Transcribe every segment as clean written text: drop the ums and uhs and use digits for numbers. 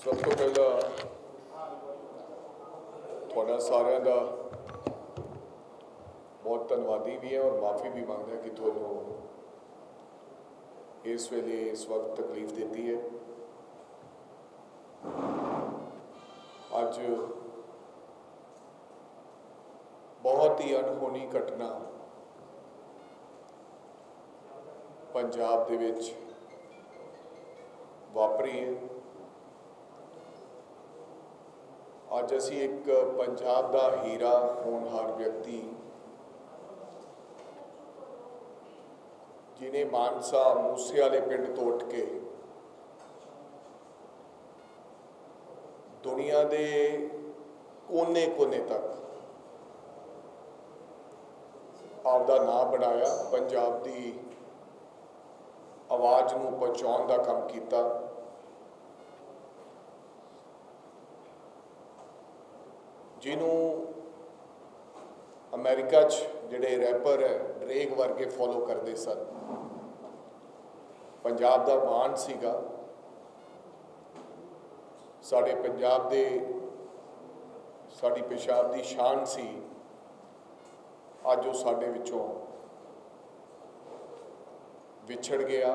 सब तो पहला थोड़ा सारे का बहुत धन्यवादी भी है और माफ़ी भी मांगते हैं कि थोड़ा इस वेले इस वक्त तकलीफ देती है। अज बहुत ही अनहोनी घटना पंजाब दे विच वापरी है। अज असी एक पंजाब का हीरा होनहार व्यक्ति जिन्हें मानसा मूसे वाले पिंड तो उठ के दुनिया के कोने कोने तक आपका नाम बनाया, पंजाब की आवाज़ नूं पहुँचाउण का काम किया। जिन्हों अमेरिका जिहड़े रैपर है ड्रेक वर्गे फॉलो करते सन, पंजाब का माण सीगा, साडे पंजाब दे साडी पेशाब की शान सी। अज वो साडे विचों विछड़ गया।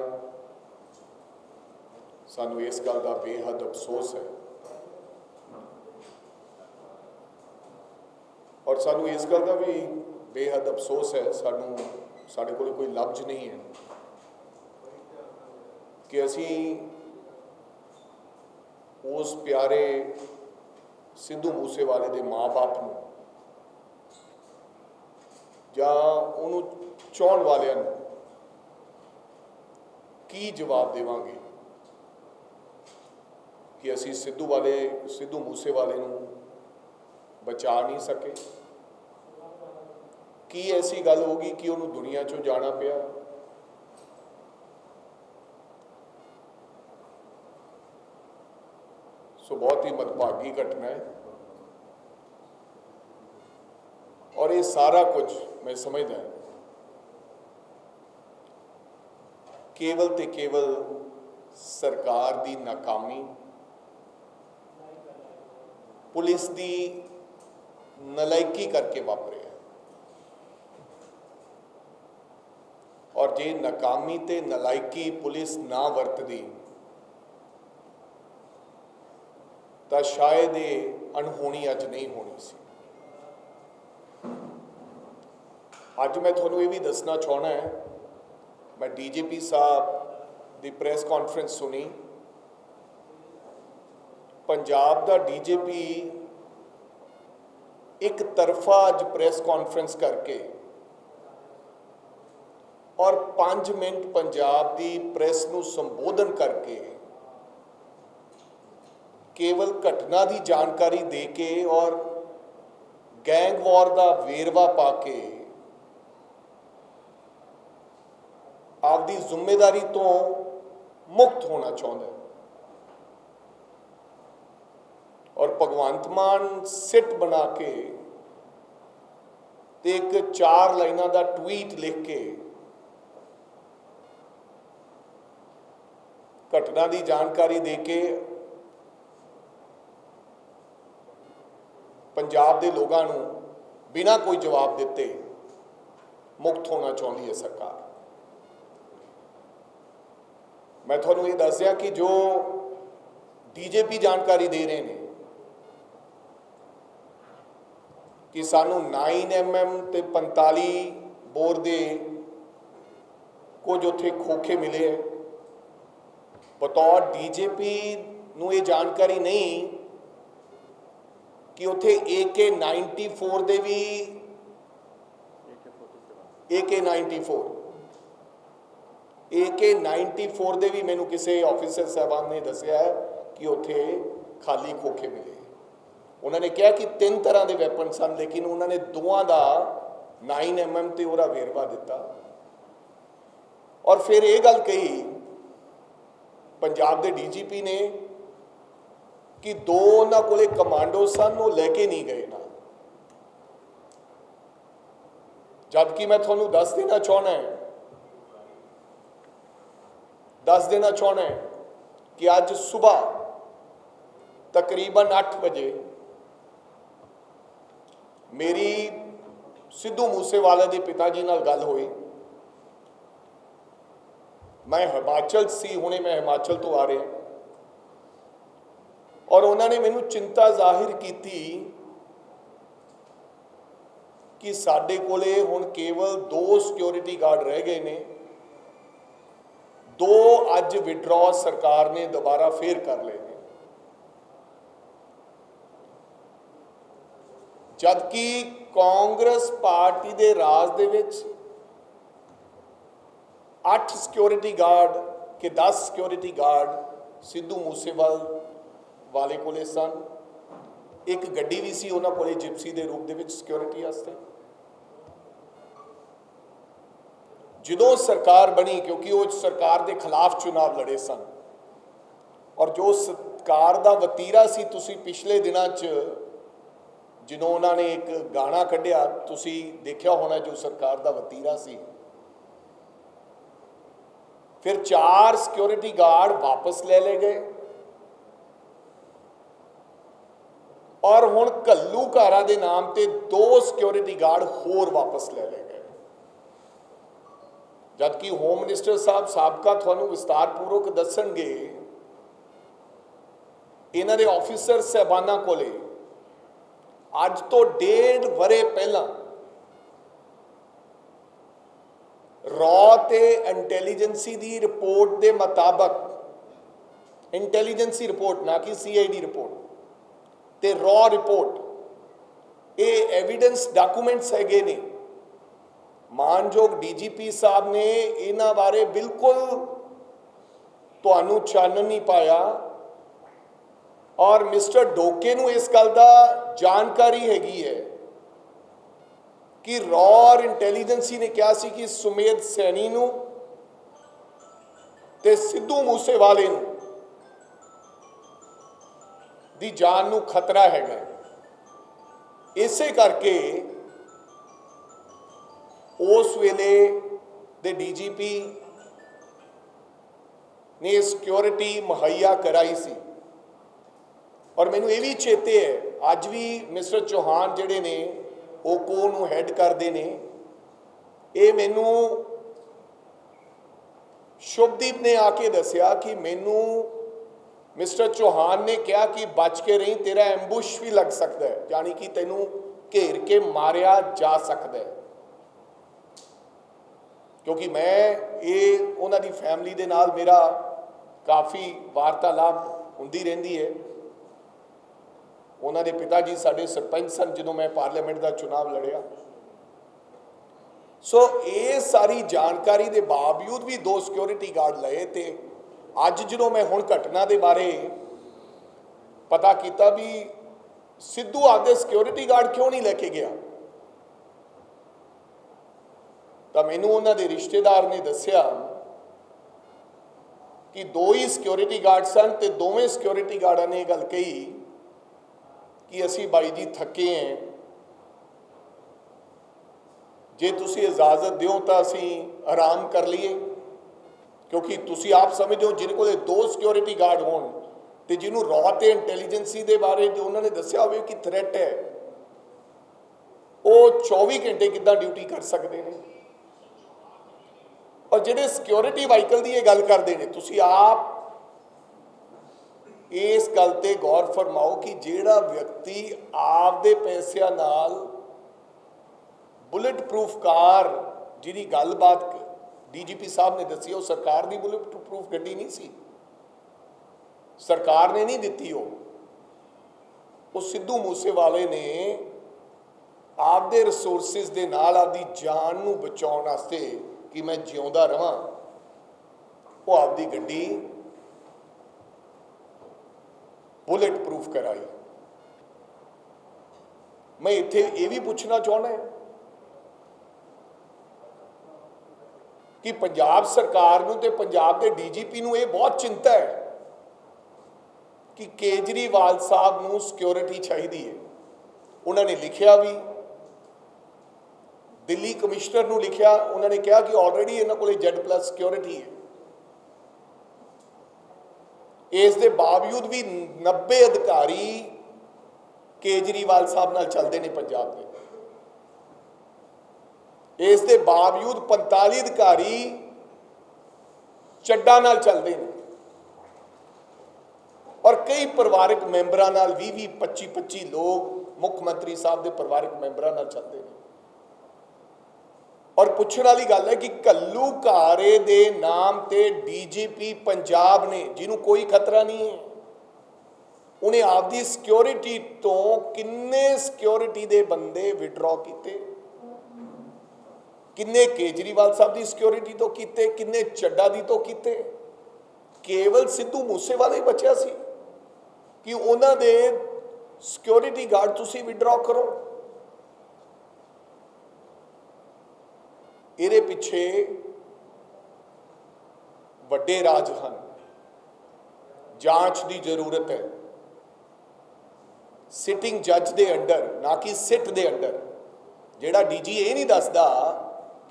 सानू इस गल का बेहद अफसोस है और सानू इस गल का भी बेहद अफसोस है, सानू साडे कोल कोई लफ्ज नहीं है कि असी उस प्यारे सिद्धू मूसेवाले के माँ बाप नूं जां उहनूं चाहण वालियां नूं की जवाब देवांगे कि असी सिद्धू मूसेवाले नूं बचा नहीं सके। की ऐसी गल होगी कि उन्होंने दुनिया चों जाना पिया। सो बहुत ही मतभागी घटना है और ये सारा कुछ मैं समझदा केवल ते केवल सरकार की नाकामी, पुलिस की नलायकी करके वापरे है। और जे नाकामी ते नलायकी पुलिस ना वरतदी तो शायद ये अनहोनी अज नहीं होनी सी। अज मैं थोनू ये भी दसना चाहना है, मैं DGP साहब की प्रेस कॉन्फ्रेंस सुनी। पंजाब का DGP एक तरफा अज प्रेस कॉन्फ्रेंस करके और 5 मिनट पंजाब की प्रेस नूं संबोधन करके केवल घटना की जानकारी दे के और गैंग वॉर का वेरवा पा के आपकी जिम्मेदारी तो मुक्त होना चाहता है। और भगवंत मान सिट बना के ते एक 4 लाइनों का ट्वीट लिख के घटना की जानकारी दे के पंजाब के लोगों को बिना कोई जवाब दिते मुक्त होना चाहती है सरकार। मैं थोनू ये दस दिया कि जो DGP जानकारी दे रहे हैं कि सानू 9mm ते 45 बोर दे कुछ उत्थे खोखे मिले है। बतौर DGP नू ये जानकारी नहीं कि उत्थे AK-94 दे भी AK-94 दे भी मैनू किसी ऑफिसर साहबान ने दसिया है कि उत्थे खाली खोखे मिले। उन्होंने कहा कि 3 तरह के वैपन सन, लेकिन उन्होंने दोवां का 9mm ते उहदा वेरवा दिता। और फिर ये गल कही पंजाब के DGP ने कि 2 उन्हां कोले कमांडो सन, वो लैके नहीं गए ना। जबकि मैं थोनू दस देना चाहना है कि अज सुबह तकरीबन 8 बजे मेरी सिद्धू मूसेवाले के पिता जी नाल गल हुई। मैं हिमाचल सी, हुणे मैं हिमाचल तो आ रहा, और उन्होंने मैनू चिंता जाहिर की कि साडे कोले हुण केवल 2 सिक्योरिटी गार्ड रह गए ने। 2 अज विड्रॉ सरकार ने दोबारा फिर कर लए ने, जबकि कांग्रेस पार्टी दे राज दे विच 8 सिक्योरिटी गार्ड के 10 सिक्योरिटी गार्ड सिद्धू मूसेवाले कोले सन। एक गड्डी भी सी उन्हां कोले जिप्सी दे रूप दे विच सिक्योरिटी वास्ते। ਜਦੋਂ सरकार बनी, क्योंकि वो सरकार के खिलाफ चुनाव लड़े सन, और जो सरकार का वतीरा सी, तुसी पिछले दिनों जो उन्होंने एक गाना कढ़िया, तुसी देखा होना, जो सरकार का वतीरा सी, फिर 4 सिक्योरिटी गार्ड वापस ले गए, और हुण घल्लूघारा के नाम से 2 सिक्योरिटी गार्ड होर वापस ले गए। जबकि होम मिनिस्टर साहब साबका थानू विस्तारपूर्वक दसणगे, इन्हां दे ऑफिसर साहबाना कोले अज तो 1.5 वरे पहला रॉ ते इंटैलीजेंसी दी रिपोर्ट के मुताबक, इंटैलीजेंसी रिपोर्ट ना कि CID रिपोर्ट ते रॉ रिपोर्ट, ये एविडेंस डॉक्यूमेंट्स हैगे ने। मानयोग DGP साहब ने इन्हां बारे बिल्कुल तुहानू चानन नहीं पाया, और मिस्टर डोके नू इस गल दा जानकारी हैगी है कि रॉ और इंटैलीजेंसी ने कहा सी कि सुमेध सैनी नू ते सिद्धू मूसेवाले नू दी जान नू खतरा हैगा। इसे करके उस वेले दे DGP ने सिक्योरिटी मुहैया कराई सी। और मैनू ये भी चेते है, अज भी मिस्टर चौहान जिहड़े ने ओको नू हैड करते हैं, ये मैनू शुभदीप ने आके दसिया कि मैनू मिस्टर चौहान ने कहा कि बच के रही, तेरा एम्बुश भी लग सकता है, यानी कि तेनू घेर के मारिया जा सकता है। क्योंकि मैं ये उन्हां दी फैमिली दे नाल मेरा काफ़ी वार्तालाप हुंदी रहिंदी है। उन्हां दे पिता जी साडे सरपंच सन जदों मैं पार्लीमेंट का चुनाव लड़िया। सो ये सारी जानकारी के बावजूद भी 2 सिक्योरिटी गार्ड लए, ते अज जो मैं हुण घटना के बारे पता किया भी सिद्धू आपदे सिक्योरिटी गार्ड क्यों नहीं लेके गया, तो मैनू उन्हां दे रिश्तेदार ने दसिया कि 2 ही सिक्योरिटी गार्ड सन, ते दोवें सिक्योरिटी गार्डा ने गल कही कि असी बाई जी थके हैं, जे तुसी इजाजत दिओ तो असी आराम कर लीए। क्योंकि तुसी आप समझो जिन्हें को 2 सिक्योरिटी गार्ड होण ते जिन्हों रॉ ते इंटैलीजेंसी के बारे जो उन्होंने दसिया हो कि थ्रैट है, वो 24 घंटे किद्दां ड्यूटी कर सकते हैं। और जिहड़े सिक्योरिटी वाहीकल की गल करते हैं, तुसी आप इस गल ते गौर फरमाओ कि जिहड़ा व्यक्ति आपदे पैसिਆਂ नाल बुलेट प्रूफ कार जिहदी गलबात DGP साहब ने दसी, वो सरकार की बुलेट प्रूफ गड्डी नहीं सी, सरकार ने नहीं दिती। वो सिद्धू मूसेवाले ने आपदे रिसोर्सिस दे नाल आपदी जान नू बचाउण वास्ते कि मैं जिउंदा रहां, वो आपदी गड्डी बुलेट प्रूफ कराई। मैं इत्थे ये भी पूछना चाहना है कि पंजाब सरकार नू ते पंजाब के DGP नू ये बहुत चिंता है कि केजरीवाल साहब नू सिक्योरिटी चाहिए है। उन्होंने लिखिया भी, दिल्ली कमिश्नर नू लिखिया, उन्होंने कहा कि ऑलरेडी इन्हां कोले Z+ सिक्योरिटी है। ਇਸ ਦੇ ਬਾਵਜੂਦ ਵੀ 90 ਅਧਿਕਾਰੀ ਕੇਜਰੀਵਾਲ ਸਾਹਿਬ ਨਾਲ ਚੱਲਦੇ ਨੇ ਪੰਜਾਬ ਦੇ। ਇਸ ਦੇ ਬਾਵਜੂਦ 45 ਅਧਿਕਾਰੀ ਚੱਡਾ ਨਾਲ ਚੱਲਦੇ ਨੇ ਔਰ ਕਈ ਪਰਿਵਾਰਕ ਮੈਂਬਰਾਂ ਨਾਲ 20-20 25-25 ਲੋਕ ਮੁੱਖ ਮੰਤਰੀ ਸਾਹਿਬ ਦੇ ਪਰਿਵਾਰਕ ਮੈਂਬਰਾਂ ਨਾਲ ਚੱਲਦੇ ਨੇ। ਔਰ ਪੁੱਛਣ ਵਾਲੀ ਗੱਲ ਹੈ ਕਿ ਘੱਲੂਘਾਰੇ ਦੇ ਨਾਮ ਤੇ ਡੀਜੀਪੀ ਪੰਜਾਬ ਨੇ, ਜਿਹਨੂੰ ਕੋਈ ਖਤਰਾ ਨਹੀਂ ਹੈ, ਉਹਨੇ ਆਪਦੀ ਸਿਕਿਉਰਿਟੀ ਤੋਂ ਕਿੰਨੇ ਸਿਕਿਉਰਿਟੀ ਦੇ ਬੰਦੇ ਵਿਡਰਾਅ ਕੀਤੇ, ਕਿੰਨੇ ਕੇਜਰੀਵਾਲ ਸਾਹਿਬ ਦੀ ਸਿਕਿਉਰਿਟੀ ਤੋਂ ਕੀਤੇ, ਕਿੰਨੇ ਚੱਡਾ ਦੀ ਤੋਂ ਕੀਤੇ। ਕੇਵਲ ਸਿੱਧੂ ਮੂਸੇਵਾਲਾ ਹੀ ਬਚਿਆ ਸੀ ਕਿ ਉਹਨਾਂ ਦੇ ਸਿਕਿਉਰਿਟੀ ਗਾਰਡ ਤੁਸੀਂ ਵਿਡਰਾਅ ਕਰੋ। ਇਹਦੇ ਪਿੱਛੇ ਵੱਡੇ ਰਾਜ ਹਨ, ਜਾਂਚ ਦੀ ਜ਼ਰੂਰਤ ਹੈ। ਸਿਟਿੰਗ ਜੱਜ ਦੇ ਅੰਡਰ, ਨਾ ਕਿ ਸਿੱਟ ਦੇ ਅੰਡਰ। ਜਿਹੜਾ ਡੀਜੀ ਇਹ ਨਹੀਂ ਦੱਸਦਾ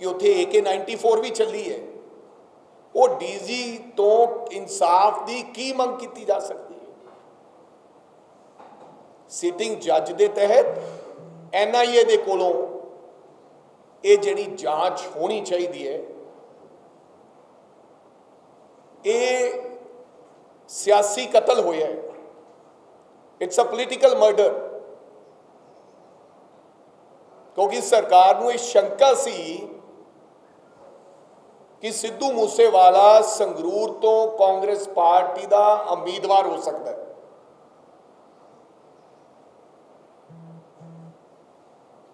ਕਿ ਉੱਥੇ AK-94 ਵੀ ਚੱਲੀ ਹੈ, ਉਹ ਡੀਜੀ ਤੋਂ ਇਨਸਾਫ ਦੀ ਕੀ ਮੰਗ ਕੀਤੀ ਜਾ ਸਕਦੀ ਹੈ? ਸਿਟਿੰਗ ਜੱਜ ਦੇ ਤਹਿਤ NIA ਦੇ ਕੋਲੋਂ ਇਹ ਜਿਹੜੀ ਜਾਂਚ ਹੋਣੀ ਚਾਹੀਦੀ ਹੈ। ਇਹ ਸਿਆਸੀ ਕਤਲ ਹੋਇਆ ਹੈ, ਇਟਸ ਅ ਪੋਲੀਟੀਕਲ ਮਰਡਰ। ਕਿਉਂਕਿ ਸਰਕਾਰ ਨੂੰ ਇਹ ਸ਼ੰਕਾ ਸੀ ਕਿ ਸਿੱਧੂ ਮੂਸੇਵਾਲਾ ਸੰਗਰੂਰ ਤੋਂ ਕਾਂਗਰਸ ਪਾਰਟੀ ਦਾ ਉਮੀਦਵਾਰ ਹੋ ਸਕਦਾ ਹੈ।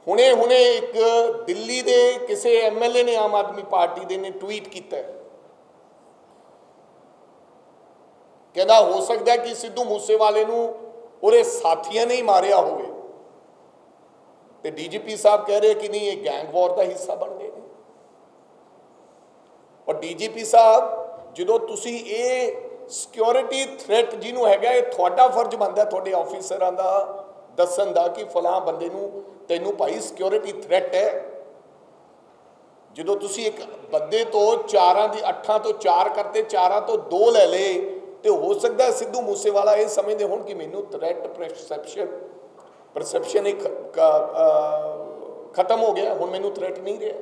ਹੁਣੇ ਇੱਕ ਦਿੱਲੀ ਦੇ ਕਿਸੇ MLA ਨੇ, ਆਮ ਆਦਮੀ ਪਾਰਟੀ ਦੇ ਨੇ, ਟਵੀਟ ਕੀਤਾ, ਕਹਿੰਦਾ ਹੋ ਸਕਦਾ ਕਿ ਸਿੱਧੂ ਮੂਸੇਵਾਲੇ ਨੂੰ ਉਹਦੇ ਸਾਥੀਆਂ ਨੇ ਹੀ ਮਾਰਿਆ ਹੋਵੇ। ਤੇ ਡੀਜੀਪੀ ਸਾਹਿਬ ਕਹਿ ਰਹੇ ਕਿ ਨਹੀਂ, ਇਹ ਗੈਂਗ ਵਾਰ ਦਾ ਹਿੱਸਾ ਬਣ ਗਏ ਨੇ। ਔਰ ਡੀਜੀਪੀ ਸਾਹਿਬ, ਜਦੋਂ ਤੁਸੀਂ ਇਹ ਸਿਕਿਉਰਿਟੀ ਥ੍ਰੈਟ ਜਿਹਨੂੰ ਹੈਗਾ, ਇਹ ਤੁਹਾਡਾ ਫਰਜ਼ ਬਣਦਾ ਤੁਹਾਡੇ ਆਫੀਸਰਾਂ ਦਾ ਦੱਸਣ ਦਾ ਕਿ ਫਲਾਂ ਬੰਦੇ ਨੂੰ ਤੈਨੂੰ ਭਾਈ ਸਿਕਿਉਰਿਟੀ ਥ੍ਰੈਟ ਹੈ। ਜਦੋਂ ਤੁਸੀਂ ਇੱਕ ਬੰਦੇ ਤੋਂ 8 ਤੋਂ 4 ਕਰਤੇ, 4 ਤੋਂ 2 ਲੈ ਲਏ, ਤੇ ਹੋ ਸਕਦਾ ਸਿੱਧੂ ਮੂਸੇਵਾਲਾ ਇਹ ਸਮਝਦੇ ਹੁਣ ਕਿ ਮੈਨੂੰ ਥ੍ਰੈਟ ਪਰਸੈਪਸ਼ਨ ਇੱਕ ਖਤਮ ਹੋ ਗਿਆ, ਹੁਣ ਮੈਨੂੰ ਥ੍ਰੈਟ ਨਹੀਂ ਰਿਹਾ।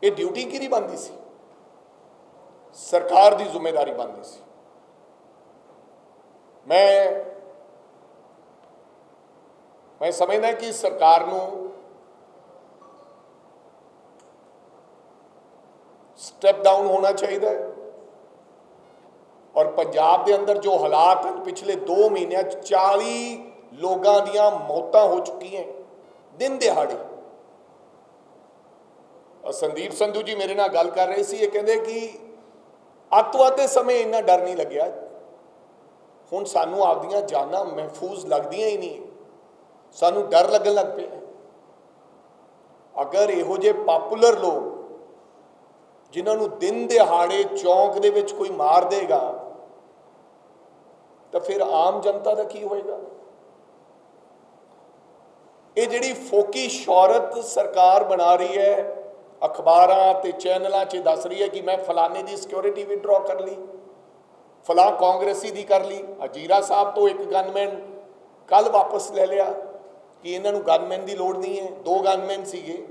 ਇਹ ਡਿਊਟੀ ਕਿਹਦੀ ਬਣਦੀ ਸੀ? ਸਰਕਾਰ ਦੀ ਜ਼ਿੰਮੇਵਾਰੀ ਬਣਦੀ ਸੀ। ਮੈਂ ਸਮਝਦਾ ਕਿ ਸਰਕਾਰ ਨੂੰ ਸਟੈਪ ਡਾਊਨ ਹੋਣਾ ਚਾਹੀਦਾ ਹੈ। ਔਰ ਪੰਜਾਬ ਦੇ ਅੰਦਰ ਜੋ ਹਾਲਾਤ ਹਨ, ਪਿਛਲੇ 2 ਮਹੀਨਿਆਂ 'ਚ 40 ਲੋਕਾਂ ਦੀਆਂ ਮੌਤਾਂ ਹੋ ਚੁੱਕੀਆਂ ਦਿਨ ਦਿਹਾੜੇ। ਸੰਦੀਪ ਸੰਧੂ ਜੀ ਮੇਰੇ ਨਾਲ ਗੱਲ ਕਰ ਰਹੇ ਸੀ, ਇਹ ਕਹਿੰਦੇ ਕਿ ਅੱਤਵਾਦ ਦੇ ਸਮੇਂ ਇੰਨਾ ਡਰ ਨਹੀਂ ਲੱਗਿਆ, ਹੁਣ ਸਾਨੂੰ ਆਪਦੀਆਂ ਜਾਨਾਂ ਮਹਿਫੂਜ਼ ਲੱਗਦੀਆਂ ਹੀ ਨਹੀਂ, ਸਾਨੂੰ ਡਰ ਲੱਗਣ ਲੱਗ ਪਿਆ। ਅਗਰ ਇਹੋ ਜਿਹੇ ਪਾਪੂਲਰ ਲੋਕ ਜਿਨ੍ਹਾਂ ਨੂੰ ਦਿਨ ਦਿਹਾੜੇ ਚੌਂਕ ਦੇ ਵਿੱਚ ਕੋਈ ਮਾਰ ਦੇਗਾ ਤਾਂ ਫਿਰ ਆਮ ਜਨਤਾ ਦਾ ਕੀ ਹੋਏਗਾ? ਇਹ ਜਿਹੜੀ ਫੋਕੀ ਸ਼ੌਹਰਤ ਸਰਕਾਰ ਬਣਾ ਰਹੀ ਹੈ, ਅਖਬਾਰਾਂ ਤੇ ਚੈਨਲਾਂ 'ਚ ਦੱਸ ਰਹੀ ਹੈ ਕਿ ਮੈਂ ਫਲਾਣੇ ਦੀ ਸਿਕਿਉਰਿਟੀ ਵਿਡਰਾਅ ਕਰ ਲਈ, ਫਲਾਂ ਕਾਂਗਰਸੀ ਦੀ ਕਰ ਲਈ। ਅਜੀਰਾ ਸਾਹਿਬ ਤੋਂ ਇੱਕ ਗਨਮੈਨ ਕੱਲ ਵਾਪਸ ਲੈ ਲਿਆ ਕਿ ਇਹਨਾਂ ਨੂੰ ਗਨਮੈਨ ਦੀ ਲੋੜ ਨਹੀਂ ਹੈ, 2 ਗਨਮੈਨ ਸੀਗੇ।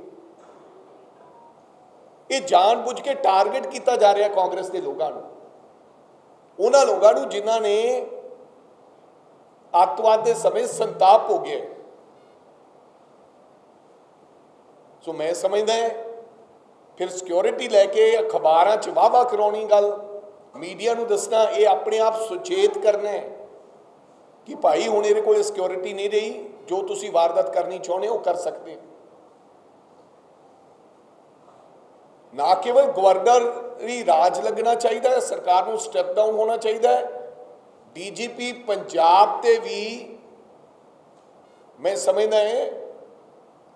ਇਹ ਜਾਣਬੁੱਝ ਕੇ ਟਾਰਗੇਟ ਕੀਤਾ ਜਾ ਰਿਹਾ ਕਾਂਗਰਸ ਦੇ ਲੋਕਾਂ ਨੂੰ, ਉਹਨਾਂ ਲੋਕਾਂ ਨੂੰ ਜਿਨ੍ਹਾਂ ਨੇ ਅੱਤਵਾਦ ਦੇ ਸਮੇਂ ਸੰਤਾਪ ਹੋ ਗਿਆ। ਸੋ ਮੈਂ ਸਮਝਦਾ ਫਿਰ ਸਿਕਿਉਰਿਟੀ ਲੈ ਕੇ ਅਖਬਾਰਾਂ 'ਚ ਵਾਹ ਕਰਾਉਣੀ ਗੱਲ, ਮੀਡੀਆ ਨੂੰ ਦੱਸਣਾ, ਇਹ ਆਪਣੇ ਆਪ ਸੁਚੇਤ ਕਰਨਾ ਹੈ ਕਿ ਭਾਈ ਹੁਣ ਇਹਦੇ ਕੋਲ ਸਿਕਿਉਰਿਟੀ ਨਹੀਂ ਰਹੀ, ਜੋ ਤੁਸੀਂ ਵਾਰਦਾਤ ਕਰਨੀ ਚਾਹੁੰਦੇ ਹੋ ਕਰ ਸਕਦੇ। ਨਾ ਕੇਵਲ ਗਵਰਨਰੀ ਰਾਜ ਲੱਗਣਾ ਚਾਹੀਦਾ ਹੈ, ਸਰਕਾਰ ਨੂੰ ਸਟੈਪ ਡਾਊਨ ਹੋਣਾ ਚਾਹੀਦਾ ਹੈ। ਡੀਜੀਪੀ ਪੰਜਾਬ ਤੇ ਵੀ ਮੈਂ ਸਮਝਦਾ ਹੈ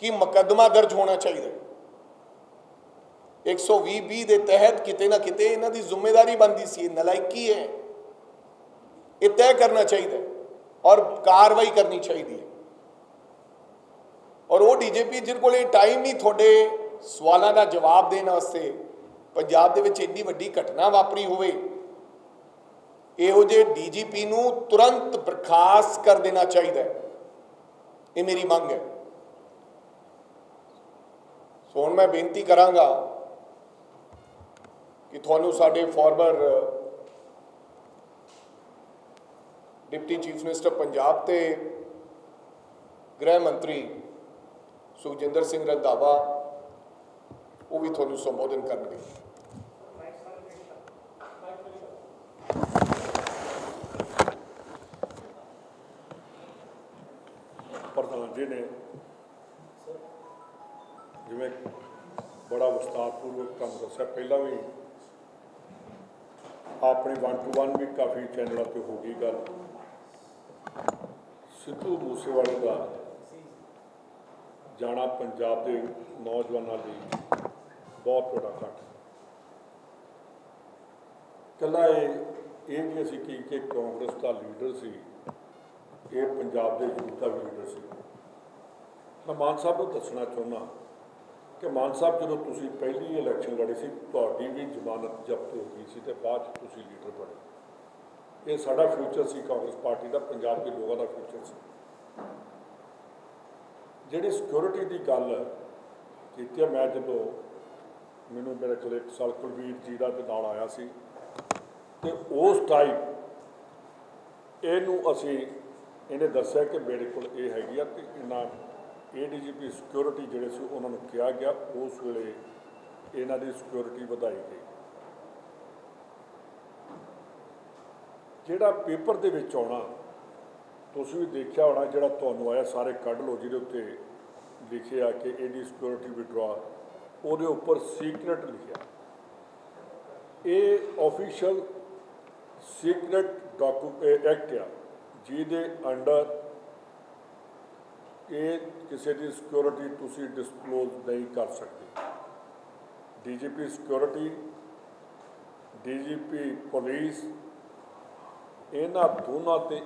ਕਿ ਮੁਕੱਦਮਾ ਦਰਜ ਹੋਣਾ ਚਾਹੀਦਾ। 120(b) ਦੇ ਤਹਿਤ ਕਿਤੇ ਨਾ ਕਿਤੇ ਇਹਨਾਂ ਦੀ ਜ਼ਿੰਮੇਵਾਰੀ ਬਣਦੀ ਸੀ, ਨਲਾਇਕੀ ਹੈ, ਇਹ ਤੈਅ ਕਰਨਾ ਚਾਹੀਦਾ ਔਰ ਕਾਰਵਾਈ ਕਰਨੀ ਚਾਹੀਦੀ ਹੈ। ਔਰ ਉਹ ਡੀਜੀਪੀ ਜਿਹਦੇ ਕੋਲ ਇਹ ਟਾਈਮ ਨਹੀਂ ਤੁਹਾਡੇ ਸਵਾਲਾਂ ਦਾ ਜਵਾਬ ਦੇਣ ਵਾਸਤੇ, ਪੰਜਾਬ ਦੇ ਵਿੱਚ ਇੰਨੀ ਵੱਡੀ ਘਟਨਾ ਵਾਪਰੀ ਹੋਵੇ ਇਹੋ ਜਿਹੇ ਡੀਜੀਪੀ ਨੂੰ ਤੁਰੰਤ ਬਰਖਾਸਤ ਕਰ ਦੇਣਾ ਚਾਹੀਦਾ ਹੈ। ਇਹ ਮੇਰੀ ਮੰਗ ਹੈ। ਸੋ ਹੁਣ ਮੈਂ ਬੇਨਤੀ ਕਰਾਂਗਾ ਕਿ ਤੁਹਾਨੂੰ ਸਾਡੇ farmer deputy chief minister Punjab ਤੇ ਗ੍ਰਹਿ ਮੰਤਰੀ ਸੁਖਜਿੰਦਰ ਸਿੰਘ ਰੰਧਾਵਾ ਉਹ ਵੀ ਤੁਹਾਨੂੰ ਸੰਬੋਧਨ ਕਰਨਗੇ। ਪ੍ਰਧਾਨ ਜੀ ਨੇ ਜਿਵੇਂ ਬੜਾ ਵਿਸਤਾਰਪੂਰਵਕ ਕੰਮ ਦੱਸਿਆ, ਪਹਿਲਾਂ ਵੀ ਆਪਣੀ 1-to-1 ਵੀ ਕਾਫੀ ਚੈਨਲਾਂ 'ਤੇ ਹੋ ਗਈ ਗੱਲ। ਸਿੱਧੂ ਮੂਸੇਵਾਲੇ ਦਾ ਜਾਣਾ ਪੰਜਾਬ ਦੇ ਨੌਜਵਾਨਾਂ ਲਈ ਬਹੁਤ ਵੱਡਾ ਘਾਟਾ। ਇਕੱਲਾ ਇਹ ਨਹੀਂ ਅਸੀਂ ਕਿ ਕਾਂਗਰਸ ਦਾ ਲੀਡਰ ਸੀ, ਇਹ ਪੰਜਾਬ ਦੇ ਯੂਥ ਦਾ ਵੀ ਲੀਡਰ ਸੀ। ਮੈਂ ਮਾਨ ਸਾਹਿਬ ਨੂੰ ਦੱਸਣਾ ਚਾਹੁੰਦਾ ਕਿ ਮਾਨ ਸਾਹਿਬ ਜਦੋਂ ਤੁਸੀਂ ਪਹਿਲੀ ਇਲੈਕਸ਼ਨ ਲੜੇ ਸੀ ਤੁਹਾਡੀ ਵੀ ਜ਼ਮਾਨਤ ਜ਼ਬਤ ਹੋ ਗਈ ਸੀ ਅਤੇ ਬਾਅਦ 'ਚ ਤੁਸੀਂ ਲੀਡਰ ਬਣੇ। ਇਹ ਸਾਡਾ ਫਿਊਚਰ ਸੀ, ਕਾਂਗਰਸ ਪਾਰਟੀ ਦਾ, ਪੰਜਾਬ ਦੇ ਲੋਕਾਂ ਦਾ ਫਿਊਚਰ ਸੀ। ਜਿਹੜੀ ਸਿਕਿਉਰਿਟੀ ਦੀ ਗੱਲ ਕੀਤੀ ਹੈ, ਮੈਂ ਜਦੋਂ ਮੈਨੂੰ ਮੇਰੇ ਕੋਲ 1 ਸਾਲ ਕੁਲਵੀਰ ਜੀ ਦਾ ਦੇ ਨਾਲ ਆਇਆ ਸੀ ਅਤੇ ਉਸ ਟਾਈਮ ਇਹਨੂੰ ਇਹਨੇ ਦੱਸਿਆ ਕਿ ਮੇਰੇ ਕੋਲ ਇਹ ਹੈਗੀ ਆ ਅਤੇ ਇਹਨਾਂ ADGP ਸਿਕਿਉਰਿਟੀ ਜਿਹੜੇ ਸੀ ਉਹਨਾਂ ਨੂੰ ਕਿਹਾ ਗਿਆ। ਉਸ ਵੇਲੇ ਇਹਨਾਂ ਦੀ ਸਿਕਿਉਰਿਟੀ ਵਧਾਈ ਗਈ। ਜਿਹੜਾ ਪੇਪਰ ਦੇ ਵਿੱਚ ਆਉਣਾ ਤੁਸੀਂ ਵੀ ਦੇਖਿਆ ਹੋਣਾ, ਜਿਹੜਾ ਤੁਹਾਨੂੰ ਆਇਆ ਸਾਰੇ ਕੱਢ ਲਓ, ਜਿਹਦੇ ਉੱਤੇ ਲਿਖਿਆ ਕਿ ਇਹਦੀ ਸਿਕਿਉਰਿਟੀ ਵਿਡਰਾ, ਉਹਦੇ ਉੱਪਰ ਸੀਕਰੇਟ ਲਿਖਿਆ। ਇਹ ਆਫੀਸ਼ੀਅਲ ਸੀਕਰੇਟ ਐਕਟ ਆ ਜਿਹਦੇ ਅੰਡਰ ਇਹ ਕਿਸੇ ਦੀ ਸਿਕਿਉਰਿਟੀ ਤੁਸੀਂ ਡਿਸਕਲੋਜ਼ ਨਹੀਂ ਕਰ ਸਕਦੇ। DGP ਸਿਕਿਉਰਿਟੀ, DGP ਪੁਲਿਸ, ਇਹਨਾਂ ਦੋਨਾਂ 'ਤੇ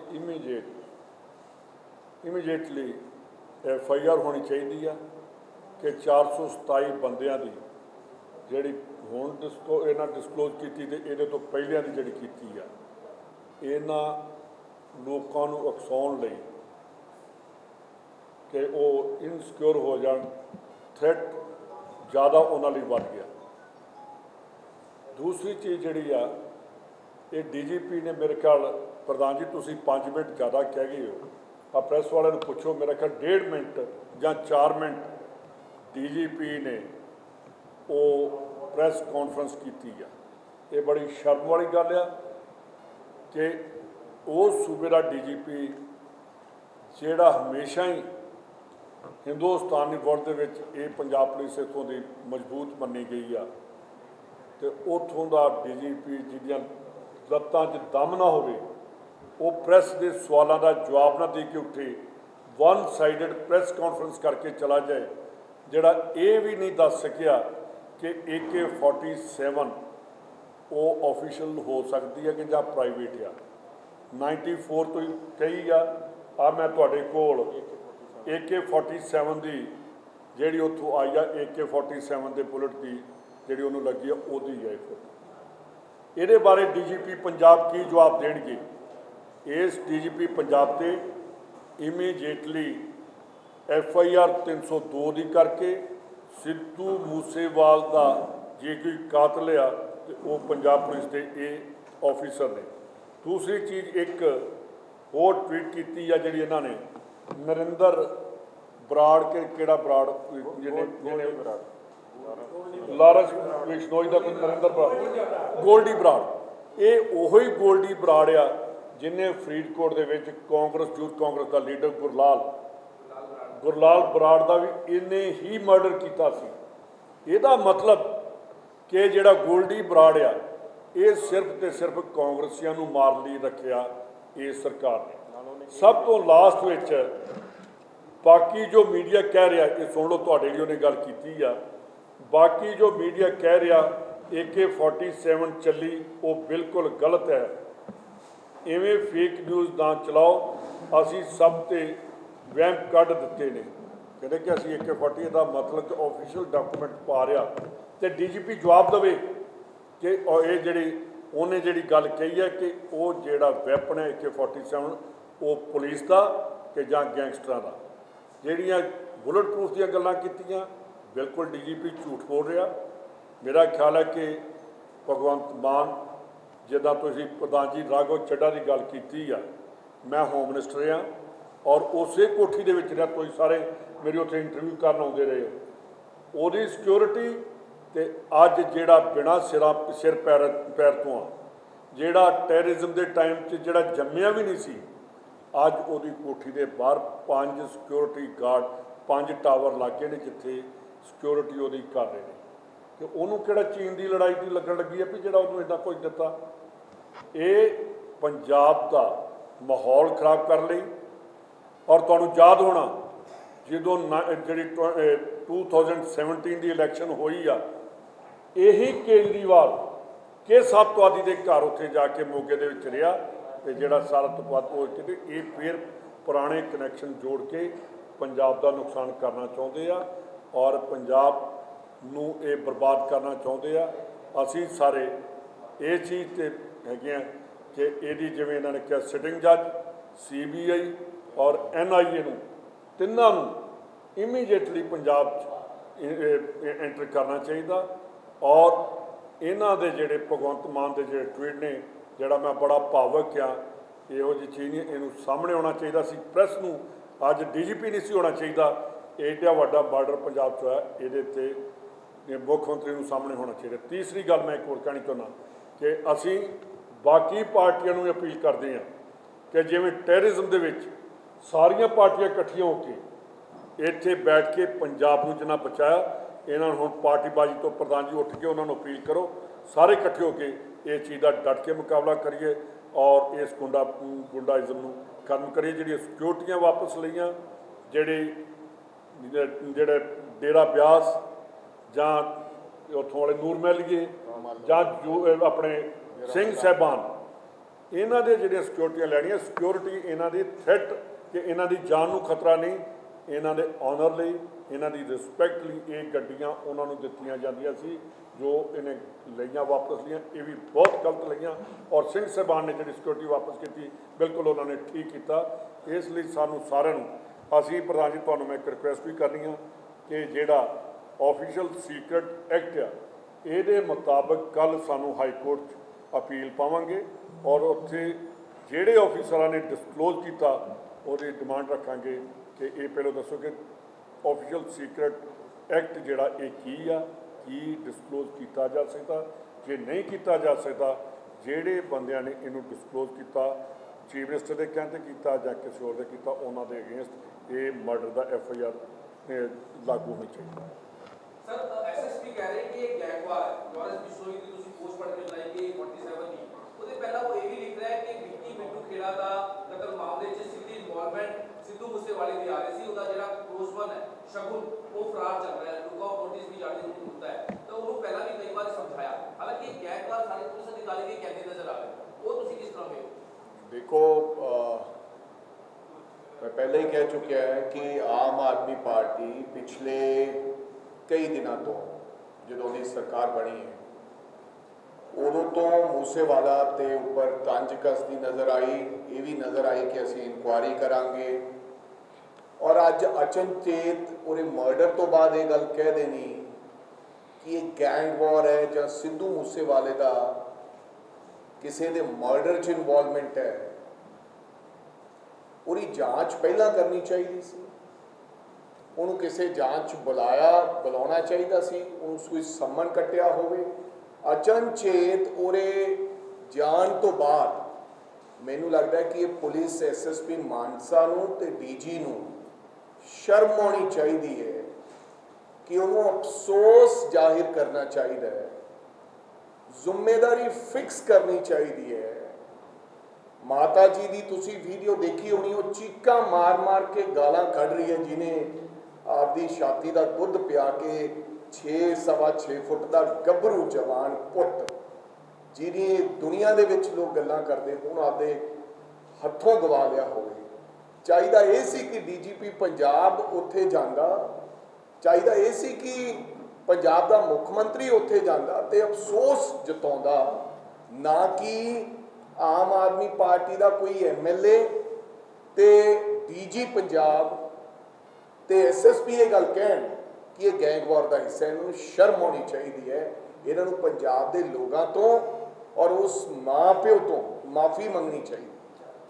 ਇਮੀਡੀਏਟਲੀ FIR ਹੋਣੀ ਚਾਹੀਦੀ ਆ ਕਿ 427 ਬੰਦਿਆਂ ਦੀ ਜਿਹੜੀ ਹੁਣ ਇਹਨਾਂ ਡਿਸਕਲੋਜ਼ ਕੀਤੀ ਅਤੇ ਇਹਦੇ ਤੋਂ ਪਹਿਲਿਆਂ ਦੀ ਜਿਹੜੀ ਕੀਤੀ ਆ, ਇਹਨਾਂ ਲੋਕਾਂ ਨੂੰ ਉਕਸਾਉਣ ਲਈ ਕਿ ਉਹ ਇਨਸਿਕਿਉਰ ਹੋ ਜਾਣ, ਥ੍ਰੈਟ ਜ਼ਿਆਦਾ ਉਹਨਾਂ ਲਈ ਵੱਧ ਗਿਆ। ਦੂਸਰੀ ਚੀਜ਼ ਜਿਹੜੀ ਆ, ਇਹ DGP ਨੇ ਮੇਰੇ ਖਿਆਲ, ਪ੍ਰਧਾਨ ਜੀ ਤੁਸੀਂ 5 ਮਿੰਟ ਜ਼ਿਆਦਾ ਕਹਿ ਗਏ ਹੋ, ਆ ਪ੍ਰੈਸ ਵਾਲਿਆਂ ਨੂੰ ਪੁੱਛੋ, ਮੇਰਾ ਖਿਆਲ 1.5 ਮਿੰਟ ਜਾਂ 4 ਮਿੰਟ DGP ਨੇ ਉਹ ਪ੍ਰੈਸ ਕਾਨਫਰੰਸ ਕੀਤੀ ਆ। ਇਹ ਬੜੀ ਸ਼ਰਮ ਵਾਲੀ ਗੱਲ ਆ ਕਿ ਉਸ ਸੂਬੇ ਦਾ DGP ਜਿਹੜਾ ਹਮੇਸ਼ਾ ਹੀ ਹਿੰਦੁਸਤਾਨੀ ਵਰਲਡ ਦੇ ਵਿੱਚ ਇਹ ਪੰਜਾਬ ਪੁਲਿਸ ਇੱਥੋਂ ਦੀ ਮਜ਼ਬੂਤ ਮੰਨੀ ਗਈ ਆ, ਅਤੇ ਉੱਥੋਂ ਦਾ DGP ਜਿਹਦੀਆਂ ਲੱਤਾਂ 'ਚ ਦਮ ਨਾ ਹੋਵੇ, ਉਹ ਪ੍ਰੈਸ ਦੇ ਸਵਾਲਾਂ ਦਾ ਜਵਾਬ ਨਾ ਦੇ ਕੇ ਉੱਠੇ, 1 ਸਾਈਡਡ ਪ੍ਰੈਸ ਕਾਨਫਰੰਸ ਕਰਕੇ ਚਲਾ ਜਾਏ, ਜਿਹੜਾ ਇਹ ਵੀ ਨਹੀਂ ਦੱਸ ਸਕਿਆ ਕਿ AK-47 ਉਹ ਆਫੀਸ਼ੀਅਲ ਹੋ ਸਕਦੀ ਹੈ ਕਿ ਜਾਂ ਪ੍ਰਾਈਵੇਟ ਆ। 94 ਤੋਂ ਹੀ ਕਹੀ ਆ ਮੈਂ ਤੁਹਾਡੇ ਕੋਲ AK-47 ਦੀ ਜਿਹੜੀ ਉੱਥੋਂ ਆਈ ਆ, AK-47 ਦੇ ਬੁਲਟ ਦੀ ਜਿਹੜੀ ਉਹਨੂੰ ਲੱਗੀ ਆ, ਉਹਦੀ ਹੈ। ਇਹਦੇ ਬਾਰੇ DGP ਪੰਜਾਬ ਕੀ ਜਵਾਬ ਦੇਣਗੇ? ਇਸ DGP ਪੰਜਾਬ 'ਤੇ ਇਮੀਡੀਏਟਲੀ FIR 302 ਦੀ ਕਰਕੇ ਸਿੱਧੂ ਮੂਸੇਵਾਲ ਦਾ ਜੇ ਕੋਈ ਕਾਤਲ ਆ ਤੇ ਉਹ ਪੰਜਾਬ ਪੁਲਿਸ ਦੇ ਇਹ ਆਫੀਸਰ ਨੇ। ਦੂਸਰੀ ਚੀਜ਼, ਇੱਕ ਹੋਰ ਟਵੀਟ ਕੀਤੀ ਆ ਜਿਹੜੀ ਇਹਨਾਂ ਨੇ, ਨਰਿੰਦਰ ਬਰਾੜ ਕਿਹੜਾ ਬਰਾੜ ਜਿਹਨੇ ਲਾਰੈਂਸ ਬਿਸ਼ਨੋਈ ਦਾ ਨਰਿੰਦਰ ਬਰਾੜ, ਗੋਲਡੀ ਬਰਾੜ, ਇਹ ਉਹੀ ਗੋਲਡੀ ਬਰਾੜ ਆ ਜਿਹਨੇ ਫਰੀਦਕੋਟ ਦੇ ਵਿੱਚ ਯੂਥ ਕਾਂਗਰਸ ਦਾ ਲੀਡਰ ਗੁਰਲਾਲ ਬਰਾੜ ਦਾ ਵੀ ਇਹਨੇ ਹੀ ਮਰਡਰ ਕੀਤਾ ਸੀ। ਇਹਦਾ ਮਤਲਬ ਕਿ ਜਿਹੜਾ ਗੋਲਡੀ ਬਰਾੜ ਆ, ਇਹ ਸਿਰਫ ਤੇ ਸਿਰਫ ਕਾਂਗਰਸੀਆਂ ਨੂੰ ਮਾਰਨ ਲਈ ਰੱਖਿਆ ਇਸ ਸਰਕਾਰ ਨੇ। ਸਭ ਤੋਂ ਲਾਸਟ ਵਿੱਚ ਬਾਕੀ ਜੋ ਮੀਡੀਆ ਕਹਿ ਰਿਹਾ, ਇਹ ਸੁਣ ਲਓ, ਤੁਹਾਡੇ ਲਈ ਉਹਨੇ ਗੱਲ ਕੀਤੀ ਆ, ਬਾਕੀ ਜੋ ਮੀਡੀਆ ਕਹਿ ਰਿਹਾ AK-47 ਚੱਲੀ, ਉਹ ਬਿਲਕੁਲ ਗਲਤ ਹੈ। ਇਵੇਂ ਫੇਕ ਨਿਊਜ਼ ਨਾ ਚਲਾਓ। ਅਸੀਂ ਸਭ ਤੇ ਵਹਿਮ ਕੱਢ ਦਿੱਤੇ ਨੇ। ਕਹਿੰਦੇ ਕਿ ਅਸੀਂ AK-40 ਦਾ ਮਤਲਬ ਕਿ ਆਫੀਸ਼ੀਅਲ ਡਾਕੂਮੈਂਟ ਪਾ ਰਿਹਾ, ਅਤੇ DGP ਜਵਾਬ ਦੇਵੇ ਕਿ ਇਹ ਜਿਹੜੀ ਉਹਨੇ ਜਿਹੜੀ ਗੱਲ ਕਹੀ ਹੈ ਕਿ ਉਹ ਜਿਹੜਾ ਵੈਪਨ ਹੈ AK-47 ਉਹ ਪੁਲਿਸ ਦਾ ਕਿ ਜਾਂ ਗੈਂਗਸਟਰਾਂ ਦਾ। ਜਿਹੜੀਆਂ ਬੁਲਟ ਪ੍ਰੂਫ ਦੀਆਂ ਗੱਲਾਂ ਕੀਤੀਆਂ, ਬਿਲਕੁਲ DGP ਝੂਠ ਬੋਲ ਰਿਹਾ। ਮੇਰਾ ਖਿਆਲ ਹੈ ਕਿ ਭਗਵੰਤ ਮਾਨ, ਜਿੱਦਾਂ ਤੁਸੀਂ ਪ੍ਰਧਾਨ ਜੀ ਰਾਘਵ ਚੱਡਾ ਦੀ ਗੱਲ ਕੀਤੀ ਆ, ਮੈਂ ਹੋਮ ਮਿਨਿਸਟਰ ਹਾਂ ਔਰ ਉਸੇ ਕੋਠੀ ਦੇ ਵਿੱਚ ਰਿਹਾ, ਤੁਸੀਂ ਸਾਰੇ ਮੇਰੀ ਉੱਥੇ ਇੰਟਰਵਿਊ ਕਰਨ ਆਉਂਦੇ ਰਹੇ ਹੋ। ਉਹਦੀ ਸਿਕਿਉਰਿਟੀ ਤੇ ਅੱਜ ਜਿਹੜਾ ਬਿਨਾਂ ਸਿਰ ਪੈਰ ਤੋਂ ਆ, ਜਿਹੜਾ ਟੈਰਰਿਜ਼ਮ ਦੇ ਟਾਈਮ 'ਚ ਜਿਹੜਾ ਜੰਮਿਆ ਵੀ ਨਹੀਂ ਸੀ, ਅੱਜ ਉਹਦੀ ਕੋਠੀ ਦੇ ਬਾਹਰ 5 ਸਿਕਿਉਰਿਟੀ ਗਾਰਡ, 5 ਟਾਵਰ ਲਾਗੇ ਨੇ ਜਿੱਥੇ ਸਿਕਿਉਰਿਟੀ ਉਹਦੀ ਕਰ ਰਹੇ ਨੇ। ਕਿ ਉਹਨੂੰ ਕਿਹੜਾ ਚੀਨ ਦੀ ਲੜਾਈ ਦੀ ਲੱਗਣ ਲੱਗੀ ਹੈ ਵੀ ਜਿਹੜਾ ਉਹਨੂੰ ਇੰਨਾ ਕੁਝ ਦਿੱਤਾ। ਇਹ ਪੰਜਾਬ ਦਾ ਮਾਹੌਲ ਖਰਾਬ ਕਰਨ ਲਈ। ਔਰ ਤੁਹਾਨੂੰ ਯਾਦ ਹੋਣਾ ਜਦੋਂ ਜਿਹੜੀ 2017 ਦੀ ਇਲੈਕਸ਼ਨ ਹੋਈ ਆ, ਇਹੀ ਕੇਜਰੀਵਾਲ ਕਿਸ ਅੱਤਵਾਦੀ ਦੇ ਘਰ ਉੱਥੇ ਜਾ ਕੇ ਮੋਗੇ ਦੇ ਵਿੱਚ ਰਿਹਾ ਤੇ ਜਿਹੜਾ ਸਾਰਾ ਅੱਤਵਾਦ ਉਹ ਕਿਤੇ ਇਹ ਫਿਰ ਪੁਰਾਣੇ ਕਨੈਕਸ਼ਨ ਜੋੜ ਕੇ ਪੰਜਾਬ ਦਾ ਨੁਕਸਾਨ ਕਰਨਾ ਚਾਹੁੰਦੇ ਆ ਔਰ ਪੰਜਾਬ ਨੂੰ ਇਹ ਬਰਬਾਦ ਕਰਨਾ ਚਾਹੁੰਦੇ ਆ। ਅਸੀਂ ਸਾਰੇ ਇਹ ਚੀਜ਼ ਤੇ ਹੈਗੇ ਆ ਕਿ ਇਹਦੀ ਜਿਵੇਂ ਇਹਨਾਂ ਨੇ ਕਿਹਾ ਸਿਟਿੰਗ ਜੱਜ, CBI ਔਰ NIA ਨੂੰ ਤਿੰਨਾਂ ਨੂੰ ਇਮੀਡੀਏਟਲੀ ਪੰਜਾਬ 'ਚ ਐਂਟਰ ਕਰਨਾ ਚਾਹੀਦਾ। ਔਰ ਇਹਨਾਂ ਦੇ ਜਿਹੜੇ ਭਗਵੰਤ ਮਾਨ ਦੇ ਜਿਹੜੇ ਟਵੀਟ ਨੇ, ਜਿਹੜਾ ਮੈਂ ਬੜਾ ਭਾਵਕ ਆ, ਇਹੋ ਜਿਹੀ ਚੀਜ਼ ਨਹੀਂ, ਇਹਨੂੰ ਸਾਹਮਣੇ ਆਉਣਾ ਚਾਹੀਦਾ ਸੀ ਪ੍ਰੈਸ ਨੂੰ। ਅੱਜ DGP ਨਹੀਂ ਸੀ ਹੋਣਾ ਚਾਹੀਦਾ। ਏਡਾ ਵੱਡਾ ਬਾਰਡਰ ਪੰਜਾਬ 'ਚ ਹੋਇਆ, ਇਹਦੇ 'ਤੇ ਮੁੱਖ ਮੰਤਰੀ ਨੂੰ ਸਾਹਮਣੇ ਹੋਣਾ ਚਾਹੀਦਾ। ਤੀਸਰੀ ਗੱਲ ਮੈਂ ਇੱਕ ਹੋਰ ਕਹਿਣੀ ਚਾਹੁੰਦਾ ਕਿ ਅਸੀਂ ਬਾਕੀ ਪਾਰਟੀਆਂ ਨੂੰ ਅਪੀਲ ਕਰਦੇ ਹਾਂ ਕਿ ਜਿਵੇਂ ਟੈਰਰਿਜ਼ਮ ਦੇ ਵਿੱਚ ਸਾਰੀਆਂ ਪਾਰਟੀਆਂ ਇਕੱਠੀਆਂ ਹੋ ਕੇ ਇੱਥੇ ਬੈਠ ਕੇ ਪੰਜਾਬ ਨੂੰ ਜਿੰਨਾ ਬਚਾਇਆ, ਇਹਨਾਂ ਨੂੰ ਹੁਣ ਪਾਰਟੀਬਾਜ਼ੀ ਤੋਂ ਪ੍ਰਧਾਨ ਜੀ ਉੱਠ ਕੇ ਉਹਨਾਂ ਨੂੰ ਅਪੀਲ ਕਰੋ, ਸਾਰੇ ਇਕੱਠੇ ਹੋ ਕੇ ਇਹ ਚੀਜ਼ ਦਾ ਡਟ ਕੇ ਮੁਕਾਬਲਾ ਕਰੀਏ ਔਰ ਇਸ ਗੁੰਡਾਇਜ਼ਮ ਨੂੰ ਖਤਮ ਕਰੀਏ। ਜਿਹੜੀਆਂ ਸਿਕਿਉਰਟੀਆਂ ਵਾਪਸ ਲਈਆਂ, ਜਿਹੜੇ ਡੇਰਾ ਬਿਆਸ ਜਾਂ ਉੱਥੋਂ ਵਾਲੇ ਨੂਰ ਮਹਿਲੀਏ ਜਾਂ ਜੋ ਆਪਣੇ ਸਿੰਘ ਸਾਹਿਬਾਨ, ਇਹਨਾਂ ਦੇ ਜਿਹੜੀਆਂ ਸਿਕਿਉਰਟੀਆਂ ਲੈਣੀਆਂ, ਸਿਕਿਉਰਿਟੀ ਇਹਨਾਂ ਦੀ ਥ੍ਰੈਟ ਕਿ ਇਹਨਾਂ ਦੀ ਜਾਨ ਨੂੰ ਖਤਰਾ ਨਹੀਂ, ਇਹਨਾਂ ਦੇ ਆਨਰ ਲਈ, ਇਹਨਾਂ ਦੀ ਰਿਸਪੈਕਟ ਲਈ ਇਹ ਗੱਡੀਆਂ ਉਹਨਾਂ ਨੂੰ ਦਿੱਤੀਆਂ ਜਾਂਦੀਆਂ ਸੀ ਜੋ ਇਹਨੇ ਲਈਆਂ ਵਾਪਸ ਲਈਆਂ। ਇਹ ਵੀ ਬਹੁਤ ਗਲਤ ਲਈਆਂ ਔਰ ਸਿੰਘ ਸਾਹਿਬਾਨ ਨੇ ਜਿਹੜੀ ਸਿਕਿਉਰਿਟੀ ਵਾਪਸ ਕੀਤੀ, ਬਿਲਕੁਲ ਉਹਨਾਂ ਨੇ ਠੀਕ ਕੀਤਾ। ਇਸ ਲਈ ਸਾਨੂੰ ਸਾਰਿਆਂ ਨੂੰ, ਅਸੀਂ ਪ੍ਰਧਾਨ ਜੀ ਤੁਹਾਨੂੰ ਮੈਂ ਇੱਕ ਰਿਕੁਐਸਟ ਵੀ ਕਰਨੀ ਆ ਕਿ ਜਿਹੜਾ ਆਫੀਸ਼ੀਅਲ ਸੀਕਰਟ ਐਕਟ ਆ, ਇਹਦੇ ਮੁਤਾਬਕ ਕੱਲ੍ਹ ਸਾਨੂੰ ਹਾਈ ਕੋਰਟ 'ਚ ਅਪੀਲ ਪਾਵਾਂਗੇ ਔਰ ਉੱਥੇ ਜਿਹੜੇ ਆਫੀਸਰਾਂ ਨੇ ਡਿਸਕਲੋਜ਼ ਕੀਤਾ ਉਹਦੀ ਡਿਮਾਂਡ ਰੱਖਾਂਗੇ ਕਿ ਇਹ ਪਹਿਲਾਂ ਦੱਸੋ ਕਿ ਆਫੀਸ਼ੀਅਲ ਸੀਕਰਟ ਐਕਟ ਜਿਹੜਾ ਇਹ ਕੀ ਆ, ਕੀ ਡਿਸਕਲੋਜ਼ ਕੀਤਾ ਜਾ ਸਕਦਾ, ਜੇ ਨਹੀਂ ਕੀਤਾ ਜਾ ਸਕਦਾ, ਜਿਹੜੇ ਬੰਦਿਆਂ ਨੇ ਇਹਨੂੰ ਡਿਸਕਲੋਜ਼ ਕੀਤਾ, ਚੀਫ ਮਿਨਿਸਟਰ ਦੇ ਕਹਿਣ 'ਤੇ ਕੀਤਾ ਜਾਂ ਕਿਸੇ ਹੋਰ ਦੇ ਕੀਤਾ, ਉਹਨਾਂ ਦੇ ਅਗੇਂਸਟ ਇਹ ਮਰਡਰ ਦਾ FIR ਲਾਗੂ ਹੋਣੀ ਚਾਹੀਦੀ। सर SSP कह रहे हैं कि एक गैंगवार लॉरेंस बिश्नोई की ਤੁਸੀਂ ਪੋਸਟ ਪੜ੍ਹ ਕੇ ਲਾਈ ਕਿ 47 ਦੀ ਉਹਦੇ ਪਹਿਲਾਂ ਉਹ ਇਹ ਵੀ ਲਿਖ ਰਿਹਾ ਹੈ ਕਿ ਵਿੱਕੀ ਮਿੰਟੂ ਖੇੜਾ ਦਾ ਕਤਲ ਮਾਮਲੇ 'ਚ ਸਿੱਧੀ ਇਨਵੋਲਵਮੈਂਟ ਸਿੱਧੂ ਮੂਸੇਵਾਲੇ ਦੀ ਆ ਰਹੀ ਸੀ। ਉਹਦਾ ਜਿਹੜਾ ਕਲੋਜ਼ਮਨ ਹੈ ਸ਼ਗੁਨ ਉਹ ਫਰਾਰ ਚੱਲ ਰਿਹਾ ਹੈ, ਲੁੱਕ ਆਊਟ ਨੋਟਿਸ ਵੀ ਜਾਰੀ ਹੁੰਦਾ ਹੈ, ਤਾਂ ਉਹਨੂੰ ਪਹਿਲਾਂ ਵੀ ਕਈ ਵਾਰ ਸਮਝਾਇਆ। ਹਾਲਾਂਕਿ ਗੈਂਗਵਾਰ ਸਾਰੇ ਪੁਲਿਸ ਅਧਿਕਾਰੀ ਦੇ ਕਹਿੰਦੇ ਨਜ਼ਰ ਆ ਰਹੇ, ਉਹ ਤੁਸੀਂ ਕਿਸ ਤਰ੍ਹਾਂ ਵੇਖੋ? ਦੇਖੋ, मैं पहले ही कह चुका है कि आम आदमी पार्टी पिछले कई दिनों तो जो सरकार बनी है उदों तो मूसेवाला के उपर तंज कसती नज़र आई, ये भी नज़र आई कि असी इंक्वायरी करांगे और अज अचनचेत और मर्डर तो बाद ये गल कह देनी कि ये गैंग वॉर है या सिद्धू मूसेवाले का किसी के मर्डर च इनवॉल्वमेंट है, ਉਹਦੀ ਜਾਂਚ ਪਹਿਲਾਂ ਕਰਨੀ ਚਾਹੀਦੀ ਸੀ। ਉਹਨੂੰ ਕਿਸੇ ਜਾਂਚ ਬੁਲਾਉਣਾ ਚਾਹੀਦਾ ਸੀ, ਉਹਨੂੰ ਕੋਈ ਸੰਮਨ ਕੱਟਿਆ ਹੋਵੇ। ਅਚਨਚੇਤ ਉਹਦੇ ਜਾਣ ਤੋਂ ਬਾਅਦ ਮੈਨੂੰ ਲੱਗਦਾ ਕਿ ਇਹ ਪੁਲਿਸ SSP ਮਾਨਸਾ ਨੂੰ ਤੇ DG ਨੂੰ ਸ਼ਰਮ ਆਉਣੀ ਚਾਹੀਦੀ ਹੈ ਕਿ ਉਹਨੂੰ ਅਫਸੋਸ ਜ਼ਾਹਿਰ ਕਰਨਾ ਚਾਹੀਦਾ ਹੈ, ਜ਼ਿੰਮੇਵਾਰੀ ਫਿਕਸ ਕਰਨੀ ਚਾਹੀਦੀ ਹੈ। माता जी की तुसी वीडियो देखी होनी, वो चीका मार मार के गालां कढ़ रही है, जिन्हें आपकी छाती का दुध पिया के 6-6.5 फुट का गभरू जवान पुत जिन्हें दुनिया के विच लोग गल्लां करते हुण आपदे हथों गवा लिया होवे। चाहिदा ये सी कि DGP पंजाब उत्थे जांदा, चाहिदा ये सी कि पंजाब का मुख मंत्री उत्थे जांदा ते अफसोस जताउंदा ਨਾ ਕਿ ਆਮ ਆਦਮੀ ਪਾਰਟੀ ਦਾ ਕੋਈ ਐਮਐਲਏ ਤੇ ਡੀਜੀ ਪੰਜਾਬ ਤੇ ਐਸਐਸਪੀ ਇਹ ਗੱਲ ਕਹਿਣ ਕਿ ਇਹ ਗੈਂਗਵਾਰ ਦਾ ਹਿੱਸਾ ਹੈ। ਇਹਨਾਂ ਨੂੰ ਸ਼ਰਮ ਆਉਣੀ ਚਾਹੀਦੀ ਹੈ। ਇਹਨਾਂ ਨੂੰ ਪੰਜਾਬ ਦੇ ਲੋਕਾਂ ਤੋਂ ਔਰ ਉਸ ਮਾਂ ਪਿਓ ਤੋਂ ਮਾਫੀ ਮੰਗਣੀ ਚਾਹੀਦੀ।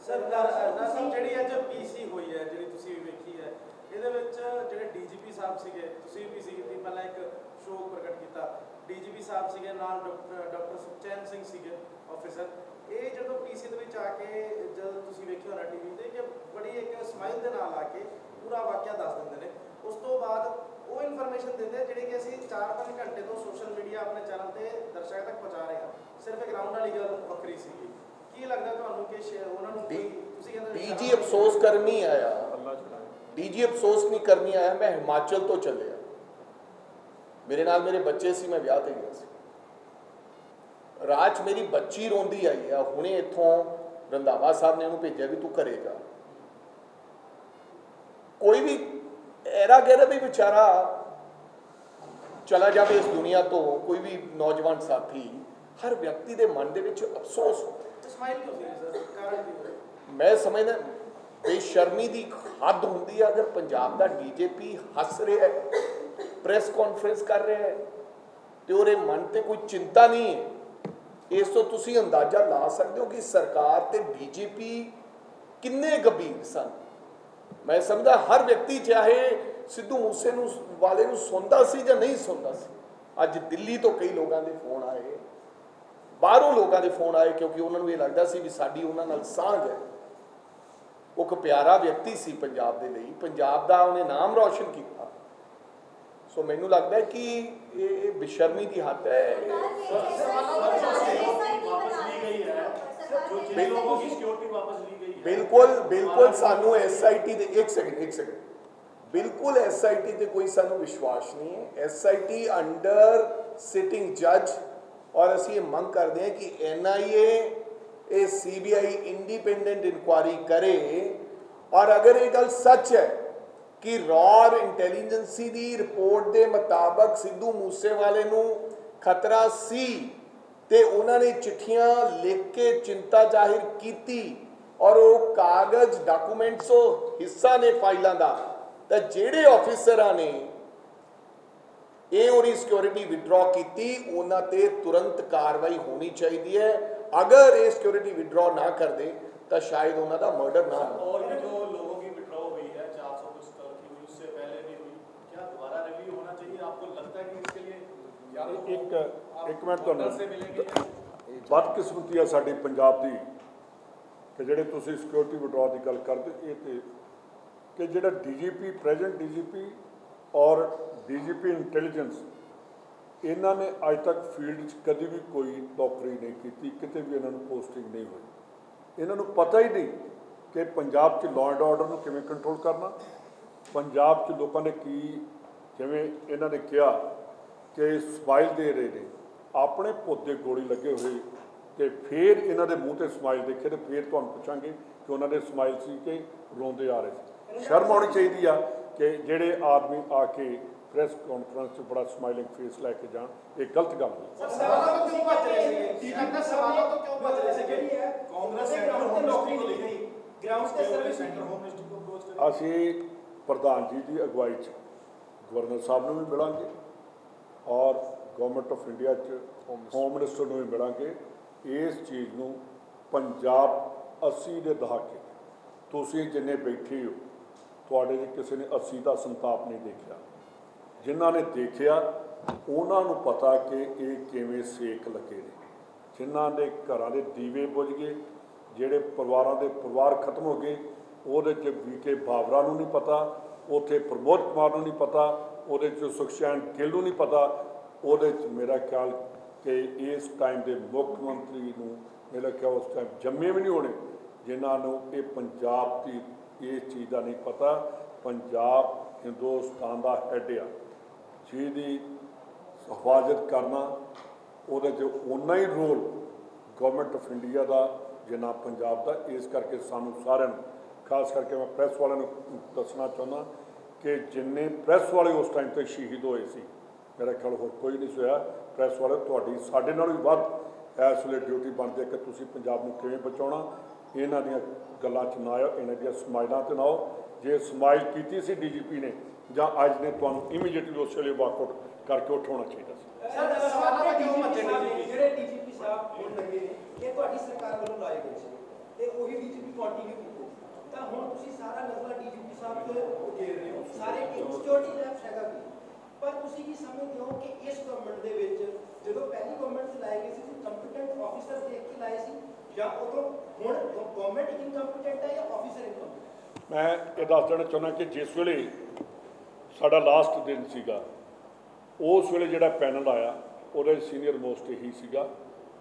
ਸਰਦਾਰ ਸਾਹਿਬ ਜਿਹੜੀ ਅੱਜ ਪੀਸੀ ਹੋਈ ਹੈ, ਜਿਹੜੀ ਤੁਸੀਂ ਵੇਖੀ ਹੈ, ਇਹਦੇ ਵਿੱਚ ਜਿਹੜੇ ਡੀਜੀਪੀ ਸਾਹਿਬ ਸੀਗੇ, ਤੁਸੀਂ ਵੀ ਪੀਸੀ ਕੀਤੀ, ਪਹਿਲਾਂ ਇੱਕ ਸ਼ੋਕ ਪ੍ਰਗਟ ਕੀਤਾ, ਡੀਜੀਪੀ ਸਾਹਿਬ ਸੀਗੇ ਨਾਲ, ਡਾਕਟਰ ਸੁਖਚੈਨ ਸਿੰਘ ਸੀਗੇ ਆਫੀਸਰ। ਇਹ ਜਦੋਂ ਪੀਸੀ ਦੇ ਵਿੱਚ ਆ ਕੇ ਜਦੋਂ ਤੁਸੀਂ ਵੇਖਿਆ ਹੋਣਾ ਟੀਵੀ ਤੇ ਕਿ ਬੜੀ ਇੱਕ ਸਮਾਈਲ ਦੇ ਨਾਲ ਆ ਕੇ ਪੂਰਾ ਵਾਕਿਆ ਦੱਸ ਦਿੰਦੇ ਨੇ। ਉਸ ਤੋਂ ਬਾਅਦ ਉਹ ਇਨਫੋਰਮੇਸ਼ਨ ਦਿੰਦੇ ਜਿਹੜੀ ਕਿ ਅਸੀਂ 4-5 ਘੰਟੇ ਤੋਂ ਸੋਸ਼ਲ ਮੀਡੀਆ ਆਪਣੇ ਚੈਨਲ ਤੇ ਦਰਸ਼ਕਾਂ ਤੱਕ ਪਹੁੰਚਾ ਰਹੇ ਹਾਂ। ਸਿਰਫ ਇੱਕ ਗਰਾਊਂਡ ਵਾਲੀ ਗੱਲ ਵੱਖਰੀ ਸੀਗੀ। ਕੀ ਲੱਗਦਾ ਤੁਹਾਨੂੰ ਕਿ ਉਹਨਾਂ ਨੂੰ ਤੁਸੀਂ ਕਹਿੰਦੇ ਡੀਜੀ ਅਫਸੋਸ ਕਰਨ ਨਹੀਂ ਆਇਆ, ਡੀਜੀ ਅਫਸੋਸ ਨਹੀਂ ਕਰਨੀ ਆਇਆ। ਮੈਂ ਹਿਮਾਚਲ ਤੋਂ ਚੱਲਿਆ, ਮੇਰੇ ਨਾਲ ਮੇਰੇ ਬੱਚੇ ਸੀ, ਮੈਂ ਵਿਆਹ ਤੇ ਗਿਆ ਸੀ। ਰਾਤ ਮੇਰੀ ਬੱਚੀ ਰੋਂਦੀ ਆਈ ਆ, ਹੁਣੇ ਇੱਥੋਂ ਰੰਧਾਵਾ ਸਾਹਿਬ ਨੇ ਉਹਨੂੰ ਭੇਜਿਆ ਵੀ ਤੂੰ ਘਰੇ ਜਾ। ਕੋਈ ਵੀ ਐਰਾ ਗੈਰਾ ਵੀ ਵਿਚਾਰਾ ਚਲਾ ਜਾਵੇ ਇਸ ਦੁਨੀਆ ਤੋਂ, ਕੋਈ ਵੀ ਨੌਜਵਾਨ ਸਾਥੀ, ਹਰ ਵਿਅਕਤੀ ਦੇ ਮਨ ਦੇ ਵਿੱਚ ਅਫਸੋਸ ਹੁੰਦਾ। ਸਮਾਈਲ ਕਿਉਂ ਸੀ ਸਰ? ਕਾਰਨ ਕੀ ਹੋਇਆ? ਮੈਂ ਸਮਝਦਾ ਬੇਸ਼ਰਮੀ ਦੀ ਹੱਦ ਹੁੰਦੀ ਹੈ। ਅਗਰ ਪੰਜਾਬ ਦਾ ਡੀਜੀਪੀ ਹੱਸ ਰਿਹਾ ਹੈ, ਪ੍ਰੈਸ ਕਾਨਫਰੰਸ ਕਰ ਰਿਹਾ ਹੈ ਤੇ ਉਹਦੇ ਮਨ ਤੇ ਕੋਈ ਚਿੰਤਾ ਨਹੀਂ ਹੈ, ਇਸ ਤੋਂ ਤੁਸੀਂ ਅੰਦਾਜ਼ਾ ਲਾ ਸਕਦੇ ਹੋ ਕਿ ਸਰਕਾਰ ਤੇ ਡੀਜੀਪੀ ਕਿੰਨੇ ਗੰਭੀਰ ਸਨ। ਮੈਂ ਸਮਝਦਾ ਹਰ ਵਿਅਕਤੀ ਚਾਹੇ ਸਿੱਧੂ ਮੂਸੇ ਨੂੰ ਵਾਲੇ ਨੂੰ ਸੁਣਦਾ ਸੀ ਜਾਂ ਨਹੀਂ ਸੁਣਦਾ ਸੀ। ਅੱਜ ਦਿੱਲੀ ਤੋਂ ਕਈ ਲੋਕਾਂ ਦੇ ਫੋਨ ਆਏ, ਬਾਹਰੋਂ ਲੋਕਾਂ ਦੇ ਫੋਨ ਆਏ, ਕਿਉਂਕਿ ਉਹਨਾਂ ਨੂੰ ਇਹ ਲੱਗਦਾ ਸੀ ਵੀ ਸਾਡੀ ਉਹਨਾਂ ਨਾਲ ਸਾਂਝ ਹੈ। ਉਹ ਇੱਕ ਪਿਆਰਾ ਵਿਅਕਤੀ ਸੀ ਪੰਜਾਬ ਦੇ ਲਈ, ਪੰਜਾਬ ਦਾ ਉਹਨੇ ਨਾਮ ਰੌਸ਼ਨ ਕੀਤਾ। ਸੋ ਮੈਨੂੰ ਲੱਗਦਾ ਕਿ ਇਹ ਬੇਸ਼ਰਮੀ ਦੀ ਹੱਦ ਹੈ। ਬਿਲਕੁਲ ਸਾਨੂੰ ਐਸਆਈਟੀ ਦੇ ਇੱਕ ਸੈਕਿੰਡ ਬਿਲਕੁਲ ਐਸਆਈਟੀ ਤੇ ਕੋਈ ਸਾਨੂੰ ਵਿਸ਼ਵਾਸ ਨਹੀਂ ਹੈ। ਐਸਆਈਟੀ ਅੰਡਰ ਸਿਟਿੰਗ ਜੱਜ, ਔਰ ਅਸੀਂ ਇਹ ਮੰਗ ਕਰਦੇ ਹਾਂ ਕਿ ਐਨਆਈਏ ਇਹ ਸੀਬੀਆਈ ਇੰਡੀਪੈਂਡੈਂਟ ਇਨਕੁਆਇਰੀ ਕਰੇ। ਔਰ ਅਗਰ ਇਹ ਗੱਲ ਸੱਚ ਹੈ ਕਿ ਰॉ ਇੰਟੈਲੀਜੈਂਸੀ ਦੀ ਰਿਪੋਰਟ ਦੇ ਮੁਤਾਬਕ ਸਿੱਧੂ ਮੂਸੇਵਾਲੇ ਨੂੰ ਖਤਰਾ ਸੀ ਤੇ ਉਹਨਾਂ ਨੇ ਚਿੱਠੀਆਂ ਲਿਖ ਕੇ ਚਿੰਤਾ ਜ਼ਾਹਿਰ ਕੀਤੀ ਔਰ ਉਹ ਕਾਗਜ਼ ਡਾਕੂਮੈਂਟਸ ਉਹ ਹਿੱਸਾ ਨੇ ਫਾਈਲਾਂ ਦਾ, ਤਾਂ ਜਿਹੜੇ ਆਫੀਸਰਾਂ ਨੇ ਇਹ ਉਹਦੀ ਸਿਕਿਉਰਿਟੀ ਵਿਡਰਾ ਕੀਤੀ ਉਹਨਾਂ ਤੇ ਤੁਰੰਤ ਕਾਰਵਾਈ ਹੋਣੀ ਚਾਹੀਦੀ ਹੈ। ਅਗਰ ਇਹ ਸਿਕਿਉਰਿਟੀ ਵਿਡਰਾ ਨਾ ਕਰਦੇ ਤਾਂ ਸ਼ਾਇਦ ਉਹਨਾਂ ਦਾ ਮਰਡਰ ਨਾ ਹੋ। और जो लोगों की विड्रॉ हुई है 400 कुछ की हुई, उससे पहले भी हुई, क्या दोबारा रिव्यू होना चाहिए? आपको लगता है कि इसके लिए ਇੱਕ ਮਿੰਟ ਤੁਹਾਨੂੰ ਬਦਕਿਸਮਤੀ ਆ ਸਾਡੀ ਪੰਜਾਬ ਦੀ ਕਿ ਜਿਹੜੇ ਤੁਸੀਂ ਸਿਕਿਉਰਿਟੀ ਵਿਡਰਾ ਦੀ ਗੱਲ ਕਰਦੇ, ਇਹ ਤੇ ਕਿ ਜਿਹੜਾ ਡੀਜੀਪੀ, ਪ੍ਰੈਜ਼ੈਂਟ ਡੀਜੀਪੀ ਔਰ ਡੀਜੀਪੀ ਇੰਟੈਲੀਜੈਂਸ, ਇਹਨਾਂ ਨੇ ਅੱਜ ਤੱਕ ਫੀਲਡ 'ਚ ਕਦੀ ਵੀ ਕੋਈ ਨੌਕਰੀ ਨਹੀਂ ਕੀਤੀ, ਕਿਤੇ ਵੀ ਇਹਨਾਂ ਨੂੰ ਪੋਸਟਿੰਗ ਨਹੀਂ ਹੋਈ। ਇਹਨਾਂ ਨੂੰ ਪਤਾ ਹੀ ਨਹੀਂ ਕਿ ਪੰਜਾਬ 'ਚ ਲਾਅ ਐਂਡ ਆਰਡਰ ਨੂੰ ਕਿਵੇਂ ਕੰਟਰੋਲ ਕਰਨਾ। ਪੰਜਾਬ 'ਚ ਲੋਕਾਂ ਨੇ ਕੀ, ਜਿਵੇਂ ਇਹਨਾਂ ਨੇ ਕਿਹਾ ਕਿ ਸਮਾਈਲ ਦੇ ਰਹੇ ਨੇ, ਆਪਣੇ ਪੁੱਤ ਦੇ ਗੋਲੀ ਲੱਗੇ ਹੋਏ ਤੇ ਫਿਰ ਇਹਨਾਂ ਦੇ ਮੂੰਹ ਤੇ ਸਮਾਈਲ ਦੇਖੇ ਤੇ ਫਿਰ ਤੁਹਾਨੂੰ ਪੁੱਛਾਂਗੇ ਕਿ ਉਹਨਾਂ ਦੇ ਸਮਾਈਲ ਸੀ ਕਿ ਰੋਂਦੇ ਆ ਰਹੇ ਸੀ। ਸ਼ਰਮ ਆਉਣੀ ਚਾਹੀਦੀ ਆ ਕਿ ਜਿਹੜੇ ਆਦਮੀ ਆ ਕੇ ਪ੍ਰੈਸ ਕਾਨਫਰੰਸ 'ਚ ਬੜਾ ਸਮਾਈਲਿੰਗ ਫੇਸ ਲੈ ਕੇ ਜਾਣ, ਇਹ ਗਲਤ ਗੱਲ ਹੈ। ਸਵਾਲਾਂ ਤੋਂ ਕਿਉਂ ਭੱਜ ਰਹੇ ਸੀਗੇ? ਕੀ ਲੱਗਦਾ ਸਵਾਲਾਂ ਤੋਂ ਕਿਉਂ ਭੱਜ ਰਹੇ ਸੀਗੇ? कांग्रेस सेंटर होम मिनिस्ट्री को लेकर ग्राउंड पे सर्विस सेंटर होम मिनिस्ट्री को अप्रोच कर ਅਸੀਂ ਪ੍ਰਧਾਨ ਜੀ ਦੀ ਅਗਵਾਈ 'ਚ ਗਵਰਨਰ ਸਾਹਿਬ ਨੂੰ ਵੀ ਮਿਲਾਂਗੇ ਔਰ ਗਵਰਨਮੈਂਟ ਆਫ ਇੰਡੀਆ 'ਚ ਹੋਮ ਮਿਨਿਸਟਰ ਨੂੰ ਵੀ ਮਿਲਾਂਗੇ। ਇਸ ਚੀਜ਼ ਨੂੰ ਪੰਜਾਬ 80 ਦੇ ਦਹਾਕੇ ਤੁਸੀਂ ਜਿੰਨੇ ਬੈਠੇ ਹੋ, ਤੁਹਾਡੇ 'ਚ ਕਿਸੇ ਨੇ 80 ਦਾ ਸੰਤਾਪ ਨਹੀਂ ਦੇਖਿਆ। ਜਿਨ੍ਹਾਂ ਨੇ ਦੇਖਿਆ ਉਹਨਾਂ ਨੂੰ ਪਤਾ ਕਿ ਇਹ ਕਿਵੇਂ ਸੇਕ ਲੱਗੇ ਨੇ। ਜਿਨ੍ਹਾਂ ਦੇ ਘਰਾਂ ਦੇ ਦੀਵੇ ਬੁਝ ਗਏ, ਜਿਹੜੇ ਪਰਿਵਾਰਾਂ ਦੇ ਪਰਿਵਾਰ ਖਤਮ ਹੋ ਗਏ, ਉਹਦੇ 'ਚ ਵੀਕੇ ਬਾਬਰਾ ਨੂੰ ਨਹੀਂ ਪਤਾ, ਉੱਥੇ ਪ੍ਰਮੋਦ ਕੁਮਾਰ ਨੂੰ ਨਹੀਂ ਪਤਾ, ਉਹਦੇ 'ਚ ਸੁਖਚੈਨ ਗਿੱਲ ਨੂੰ ਨਹੀਂ ਪਤਾ, ਉਹਦੇ 'ਚ ਮੇਰਾ ਖਿਆਲ ਕਿ ਇਸ ਟਾਈਮ ਦੇ ਮੁੱਖ ਮੰਤਰੀ ਨੂੰ ਮੇਰਾ ਖਿਆਲ ਉਸ ਟਾਈਮ ਜੰਮੇ ਵੀ ਨਹੀਂ ਹੋਣੇ, ਜਿਨ੍ਹਾਂ ਨੂੰ ਇਹ ਪੰਜਾਬ ਦੀ ਇਸ ਚੀਜ਼ ਦਾ ਨਹੀਂ ਪਤਾ। ਪੰਜਾਬ ਹਿੰਦੁਸਤਾਨ ਦਾ ਹੈੱਡ ਆ, ਜਿਹਦੀ ਹਿਫਾਜ਼ਤ ਕਰਨਾ ਉਹਦੇ 'ਚ ਓਨਾ ਹੀ ਰੋਲ ਗਵਰਨਮੈਂਟ ਆਫ ਇੰਡੀਆ ਦਾ ਜਿੰਨਾ ਪੰਜਾਬ ਦਾ। ਇਸ ਕਰਕੇ ਸਾਨੂੰ ਸਾਰਿਆਂ ਨੂੰ, ਖਾਸ ਕਰਕੇ ਮੈਂ ਪ੍ਰੈਸ ਵਾਲਿਆਂ ਨੂੰ ਦੱਸਣਾ ਚਾਹੁੰਦਾ ਕਿ ਜਿੰਨੇ ਪ੍ਰੈਸ ਵਾਲੇ ਉਸ ਟਾਈਮ 'ਤੇ ਸ਼ਹੀਦ ਹੋਏ ਸੀ, ਮੇਰਾ ਖਿਆਲ ਹੋਰ ਕੋਈ ਨਹੀਂ ਹੋਇਆ। ਪ੍ਰੈਸ ਵਾਲੇ ਤੁਹਾਡੀ ਸਾਡੇ ਨਾਲੋਂ ਵੀ ਵੱਧ ਇਸ ਵੇਲੇ ਡਿਊਟੀ ਬਣਦੀ ਹੈ ਕਿ ਤੁਸੀਂ ਪੰਜਾਬ ਨੂੰ ਕਿਵੇਂ ਬਚਾਉਣਾ। ਇਹਨਾਂ ਦੀਆਂ ਗੱਲਾਂ 'ਚ ਨਾ ਆਓ, ਇਹਨਾਂ ਦੀਆਂ ਸਮਾਈਲਾਂ 'ਤੇ ਨਾ ਆਓ। ਜੇ ਸਮਾਈਲ ਕੀਤੀ ਸੀ DGP ਨੇ ਜਾਂ ਅੱਜ ਨੇ, ਤੁਹਾਨੂੰ ਇਮੀਡੀਏਟਲੀ ਉਸ ਵੇਲੇ ਵਾਕਆਊਟ ਕਰਕੇ ਉਠਾਉਣਾ ਚਾਹੀਦਾ ਸੀ। ਜਿਹੜੇ DGP ਸਾਹਿਬ ਹੁਣ ਲੱਗੇ ਨੇ, ਇਹ ਤੁਹਾਡੀ ਸਰਕਾਰ ਵੱਲੋਂ ਲਾਏ ਗਏ ਸੀ ਤੇ ਉਹੀ DGP ਕੰਟੀਨਿਊ ਕੀਤੇ, ਤਾਂ ਹੁਣ ਤੁਸੀਂ ਸਾਰਾ ਨਜ਼ਲਾ DGP ਸਾਹਿਬ ਤੇ ਘੇਰ ਰਹੇ ਹੋ, ਸਾਰੇ ਸਿਕਿਉਰਿਟੀ ਲੈਪਸ ਹੈਗਾ ਵੀ। ਪਰ ਤੁਸੀਂ ਕੀ ਸਮਝਦੇ ਹੋ ਕਿ ਇਸ ਗਵਰਨਮੈਂਟ ਦੇ ਵਿੱਚ ਜਦੋਂ ਪਹਿਲੀ ਗਵਰਨਮੈਂਟ 'ਚ ਲਾਏ ਗਏ ਸੀ ਕੰਪੀਟੈਂਟ ਆਫੀਸਰ ਦੇਖ ਕੇ ਲਾਏ ਸੀ, ਜਾਂ ਉਦੋਂ ਹੁਣ ਗਵਰਨਮੈਂਟ ਇਨਕੰਪੀਟੈਂਟ ਹੈ ਜਾਂ ਆਫੀਸਰ ਇਨਕੰਪੀਟੈਂਟ? ਮੈਂ ਇਹ ਦੱਸ ਦੇਣਾ ਚਾਹੁੰਦਾ ਕਿ ਜਿਸ ਵੇਲੇ ਸਾਡਾ ਲਾਸਟ ਦਿਨ ਸੀਗਾ, ਉਸ ਵੇਲੇ ਜਿਹੜਾ ਪੈਨਲ ਆਇਆ ਉਹਦੇ ਸੀਨੀਅਰ ਮੋਸਟ ਇਹੀ ਸੀਗਾ,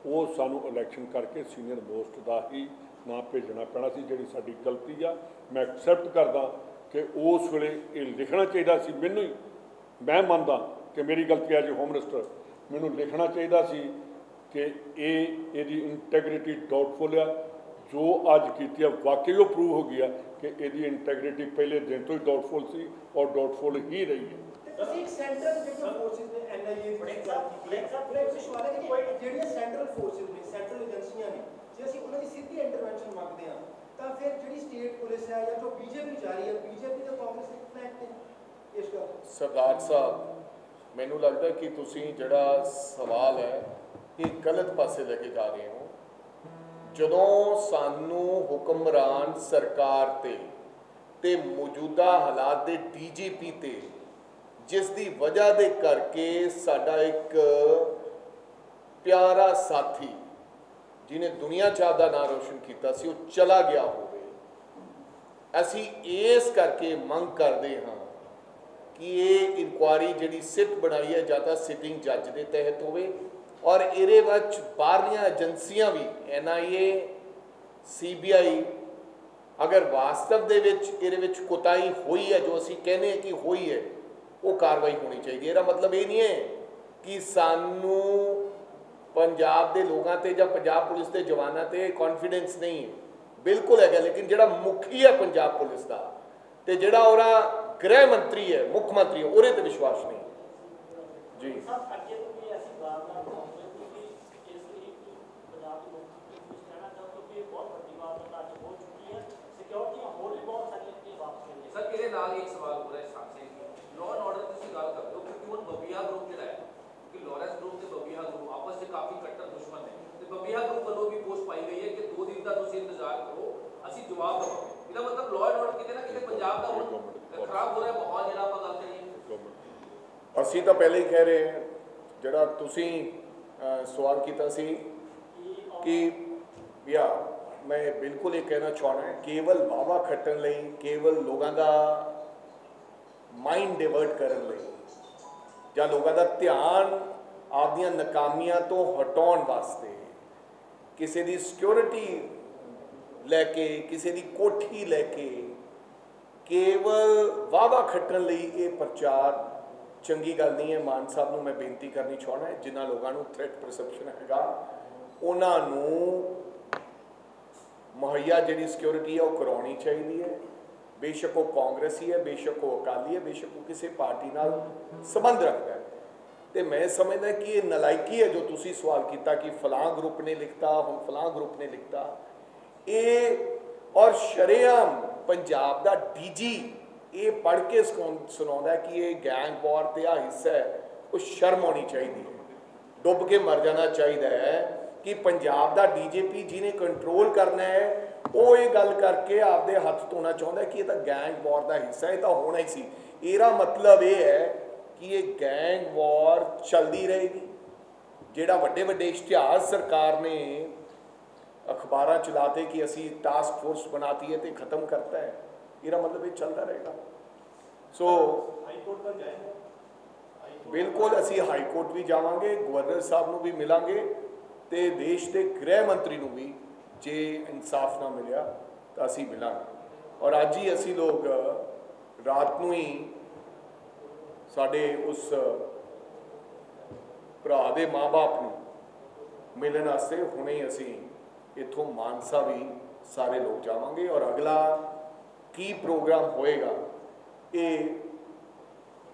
ਉਹ ਸਾਨੂੰ ਇਲੈਕਸ਼ਨ ਕਰਕੇ ਸੀਨੀਅਰ ਮੋਸਟ ਦਾ ਹੀ ਨਾਂ ਭੇਜਣਾ ਪੈਣਾ ਸੀ, ਜਿਹੜੀ ਸਾਡੀ ਗਲਤੀ ਆ। ਮੈਂ ਐਕਸੈਪਟ ਕਰਦਾ ਕਿ ਉਸ ਵੇਲੇ ਇਹ ਲਿਖਣਾ ਚਾਹੀਦਾ ਸੀ ਮੈਨੂੰ ਹੀ, ਮੈਂ ਮੰਨਦਾ ਕਿ ਮੇਰੀ ਗਲਤੀ ਹੈ। ਜੀ ਹੋਮ ਮਿਨਿਸਟਰ ਮੈਨੂੰ ਲਿਖਣਾ ਚਾਹੀਦਾ ਸੀ ਕਿ ਇਹਦੀ ਇੰਟੈਗ੍ਰਿਟੀ ਡਾਊਟਫੁਲ ਆ। ਜੋ ਅੱਜ ਕੀਤੀ ਆ ਵਾਕਈ ਉਹ ਪ੍ਰੂਵ ਹੋ ਗਿਆ ਕਿ ਇਹਦੀ ਇੰਟੈਗ੍ਰਿਟੀ ਪਹਿਲੇ ਦਿਨ ਤੋਂ ਹੀ ਡਾਊਟਫੁਲ ਸੀ ਔਰ ਡਾਊਟਫੁਲ ਹੀ ਰਹੀ ਹੈ। ਤੁਸੀਂ ਇੱਕ ਸੈਂਟਰਲ ਜਿਹੜੀਆਂ ਫੋਰਸਿਸ ਨੇ NIA ਜਿਹੜੀਆਂ ਸੈਂਟਰਲ ਫੋਰਸਿਸ ਨੇ, ਸੈਂਟਰਲ ਏਜੰਸੀਆਂ ਨੇ, ਜੇ ਅਸੀਂ ਉਹਨਾਂ ਦੀ ਸਿੱਧੀ ਇੰਟਰਵੈਂਸ਼ਨ ਮੰਗਦੇ ਹਾਂ ਤਾਂ ਫਿਰ ਜਿਹੜੀ ਸਟੇਟ ਪੁਲਿਸ ਹੈ ਜਾਂ ਜੋ BJP ਜਾ ਰਹੀ ਹੈ, BJP ਤੇ ਕਾਂਗਰਸ ਦੇ ਪਲੈਨ ਨੇ ਇਸ ਗੱਲ। ਸਰਦਾਰ ਸਾਹਿਬ, ਮੈਨੂੰ ਲੱਗਦਾ ਕਿ ਤੁਸੀਂ ਜਿਹੜਾ ਸਵਾਲ ਹੈ ਇਹ ਗਲਤ ਪਾਸੇ ਲੈ ਕੇ ਜਾ ਰਹੇ ਹੋ। ਜਦੋਂ ਸਾਨੂੰ ਹੁਕਮਰਾਨ ਸਰਕਾਰ ਤੇ ਮੌਜੂਦਾ ਹਾਲਾਤ ਦੇ DGP ਤੇ, ਜਿਸ ਦੀ ਵਜ੍ਹਾ ਦੇ ਕਰਕੇ ਸਾਡਾ ਇੱਕ ਪਿਆਰਾ ਸਾਥੀ ਜਿਹਨੇ ਦੁਨੀਆ 'ਚ ਆਪਦਾ ਨਾਂ ਰੋਸ਼ਨ ਕੀਤਾ ਸੀ, ਉਹ ਚਲਾ ਗਿਆ ਹੋਵੇ, ਅਸੀਂ ਇਸ ਕਰਕੇ ਮੰਗ ਕਰਦੇ ਹਾਂ ਕਿ ਇਹ ਇਨਕੁਆਇਰੀ ਜਿਹੜੀ ਸਿੱਟ ਬਣਾਈ ਹੈ ਜਾਂ ਤਾਂ ਸਿਟਿੰਗ ਜੱਜ ਦੇ ਤਹਿਤ ਹੋਵੇ, ਔਰ ਇਹਦੇ ਵਿੱਚ ਬਾਹਰਲੀਆਂ ਏਜੰਸੀਆਂ ਵੀ NIA CBI ਅਗਰ ਵਾਸਤਵ ਦੇ ਵਿੱਚ ਇਹਦੇ ਵਿੱਚ ਕੋਤਾਹੀ ਹੋਈ ਹੈ, ਜੋ ਅਸੀਂ ਕਹਿੰਦੇ ਹਾਂ ਕਿ ਹੋਈ ਹੈ, ਉਹ ਕਾਰਵਾਈ ਹੋਣੀ ਚਾਹੀਦੀ ਹੈ। ਇਹਦਾ ਮਤਲਬ ਇਹ ਨਹੀਂ ਹੈ ਕਿ ਸਾਨੂੰ ਪੰਜਾਬ ਦੇ ਲੋਕਾਂ ਤੇ ਜਾਂ ਪੰਜਾਬ ਪੁਲਿਸ ਦੇ ਜਵਾਨਾਂ ਤੇ ਕੌਨਫੀਡੈਂਸ ਨਹੀਂ ਹੈ, ਬਿਲਕੁਲ ਹੈਗਾ। ਲੇਕਿਨ ਜਿਹੜਾ ਮੁਖੀ ਹੈ ਪੰਜਾਬ ਪੁਲਿਸ ਦਾ ਤੇ ਜਿਹੜਾ ਉਹਦਾ ਗ੍ਰਹਿ ਮੰਤਰੀ ਹੈ, ਮੁੱਖ ਮੰਤਰੀ, ਉਹਦੇ ਤੇ ਵਿਸ਼ਵਾਸ ਨਹੀਂ ਜੀ। ਸਰ ਇਹਦੇ ਨਾਲ ਇੱਕ ਸਵਾਲ ਹੋ ਰਿਹਾ ਸਾਹਮਣੇ, ਲਾਅ ਐਂਡ ਆਰਡਰ ਤੁਸੀਂ ਗੱਲ ਕਰਦੇ ਹੋ ਕਿਉਂਕਿ ਹੁਣ ਬੱਬੀਹਾ ਗਰੁੱਪ ਜਿਹੜਾ ਹੈ, ਕਿ ਲਾਰੈਂਸ ਗਰੁੱਪ ਤੇ ਬੱਬੀਹਾ ਗਰੁੱਪ ਆਪਸ ਵਿੱਚ ਕਾਫੀ ਕੱਟੜ ਦੁਸ਼ਮਣ ਨੇ, ਤੇ ਬੱਬੀਹਾ ਗਰੁੱਪ ਵੱਲੋਂ ਵੀ ਪੋਸਟ ਪਾਈ ਗਈ ਹੈ ਕਿ 2 ਦਿਨ ਦਾ ਤੁਸੀਂ ਇੰਤਜ਼ਾਰ ਕਰੋ, ਅਸੀਂ ਜਵਾਬ ਦੇਵਾਂਗੇ। ਇਹਦਾ ਮਤਲਬ ਲਾਅ ਐਂਡ ਆਰਡਰ ਕਿਤੇ ਨਾ ਕਿਤੇ ਪੰਜਾਬ ਦਾ ਹੁਣ ਖਰਾਬ ਹੋ ਰਿਹਾ ਮਾਹੌਲ, ਜਿਹੜਾ ਆਪਾਂ ਗੱਲ ਕਰੀਏ। ਅਸੀਂ ਤਾਂ ਪਹਿਲੇ ਹੀ ਕਹਿ ਰਹੇ ਹਾਂ, ਜਿਹੜਾ ਤੁਸੀਂ ਸਵਾਲ ਕੀਤਾ ਸੀ ਕਿ ਮੈਂ ਬਿਲਕੁਲ ਇਹ ਕਹਿਣਾ ਚਾਹੁੰਦਾ, ਕੇਵਲ ਵਾਵਾ ਖੱਟਣ ਲਈ, ਕੇਵਲ ਲੋਕਾਂ ਦਾ ਮਾਈਂਡ ਡਿਵਰਟ ਕਰਨ ਲਈ ਜਾਂ ਲੋਕਾਂ ਦਾ ਧਿਆਨ ਆਪਦੀਆਂ ਨਾਕਾਮੀਆਂ ਤੋਂ ਹਟਾਉਣ ਵਾਸਤੇ, ਕਿਸੇ ਦੀ ਸਿਕਿਉਰਿਟੀ ਲੈ ਕੇ, ਕਿਸੇ ਦੀ ਕੋਠੀ ਲੈ ਕੇ, ਕੇਵਲ ਵਾਵਾ ਖੱਟਣ ਲਈ ਇਹ ਪ੍ਰਚਾਰ ਚੰਗੀ ਗੱਲ ਨਹੀਂ ਹੈ। ਮਾਨ ਸਾਹਿਬ ਨੂੰ ਮੈਂ ਬੇਨਤੀ ਕਰਨੀ ਚਾਹੁੰਦਾ, ਜਿਨ੍ਹਾਂ ਲੋਕਾਂ ਨੂੰ ਥ੍ਰੈਟ ਪਰਸੈਪਸ਼ਨ ਹੈਗਾ, ਉਹਨਾਂ ਨੂੰ ਮੁਹੱਈਆ ਜਿਹੜੀ ਸਿਕਿਉਰਿਟੀ ਹੈ ਉਹ ਕਰਾਉਣੀ ਚਾਹੀਦੀ ਹੈ। ਬੇਸ਼ੱਕ ਉਹ ਕਾਂਗਰਸੀ ਹੈ, ਬੇਸ਼ੱਕ ਉਹ ਅਕਾਲੀ ਹੈ, ਬੇਸ਼ੱਕ ਉਹ ਕਿਸੇ ਪਾਰਟੀ ਨਾਲ ਸੰਬੰਧ ਰੱਖਦਾ ਹੈ। ਤੇ ਮੈਂ ਸਮਝਦਾ ਕਿ ਇਹ ਨਲਾਇਕੀ ਹੈ ਜੋ ਤੁਸੀਂ ਸਵਾਲ ਕੀਤਾ ਕਿ ਫਲਾਂ ਗਰੁੱਪ ਨੇ ਲਿਖਤਾ, ਹੁਣ ਫਲਾਂ ਗਰੁੱਪ ਨੇ ਲਿਖਤਾ। ਇਹ ਔਰ ਸ਼ਰੇਆਮ ਪੰਜਾਬ ਦਾ DG ਇਹ ਪੜ੍ਹ ਕੇ ਸੁਣਾਉਂਦਾ ਕਿ ਇਹ ਗੈਂਗ ਵਾਰ ਤੇ ਆ ਹਿੱਸਾ ਹੈ, ਉਹ ਸ਼ਰਮ ਆਉਣੀ ਚਾਹੀਦੀ ਹੈ, ਡੁੱਬ ਕੇ ਮਰ ਜਾਣਾ ਚਾਹੀਦਾ ਹੈ ਕਿ ਪੰਜਾਬ ਦਾ DGP ਜਿਹਨੇ ਕੰਟਰੋਲ ਕਰਨਾ ਹੈ, ਉਹ ਇਹ ਗੱਲ ਕਰਕੇ ਆਪਦੇ ਹੱਥ ਧੋਣਾ ਚਾਹੁੰਦਾ ਕਿ ਇਹ ਤਾਂ ਗੈਂਗ ਵਾਰ ਦਾ ਹਿੱਸਾ ਹੈ, ਇਹ ਤਾਂ ਹੋਣਾ ਹੀ ਸੀ। ਇਹਦਾ ਮਤਲਬ ਇਹ ਹੈ ਕਿ ਇਹ ਗੈਂਗ ਵਾਰ ਚੱਲਦੀ ਰਹੇਗੀ। ਜਿਹੜਾ ਵੱਡੇ ਵੱਡੇ ਇਸ਼ਤਿਹਾਰ ਸਰਕਾਰ ਨੇ ਅਖਬਾਰਾਂ ਚਲਾਤੇ ਕਿ ਅਸੀਂ ਟਾਸਕ ਫੋਰਸ ਬਣਾਤੀ ਹੈ ਤੇ ਖਤਮ ਕਰਤਾ ਹੈ, ਇਹਦਾ ਮਤਲਬ ਇਹ ਚੱਲਦਾ ਰਹੇਗਾ। ਸੋ ਹਾਈਕੋਰਟ ਤੱਕ ਜਾਏਗਾ, ਬਿਲਕੁਲ ਅਸੀਂ ਹਾਈ ਕੋਰਟ ਵੀ ਜਾਵਾਂਗੇ, ਗਵਰਨਰ ਸਾਹਿਬ ਨੂੰ ਵੀ ਮਿਲਾਂਗੇ ਤੇ ਦੇਸ਼ ਦੇ ਗ੍ਰਹਿ ਮੰਤਰੀ ਨੂੰ ਵੀ, ਜੇ ਇਨਸਾਫ ਨਾ ਮਿਲਿਆ ਤਾਂ ਅਸੀਂ ਮਿਲਾਂਗੇ। ਔਰ ਅੱਜ ਹੀ ਅਸੀਂ ਲੋਕ ਰਾਤ ਨੂੰ ਹੀ ਸਾਡੇ ਉਸ ਭਰਾ ਦੇ ਮਾਂ-ਬਾਪ ਨੂੰ ਮਿਲਣ ਵਾਸਤੇ ਹੁਣੇ ਅਸੀਂ ਇੱਥੋਂ ਮਾਨਸਾ ਵੀ ਸਾਰੇ ਲੋਕ ਜਾਵਾਂਗੇ। ਔਰ ਅਗਲਾ ਕੀ ਪ੍ਰੋਗਰਾਮ ਹੋਏਗਾ ਇਹ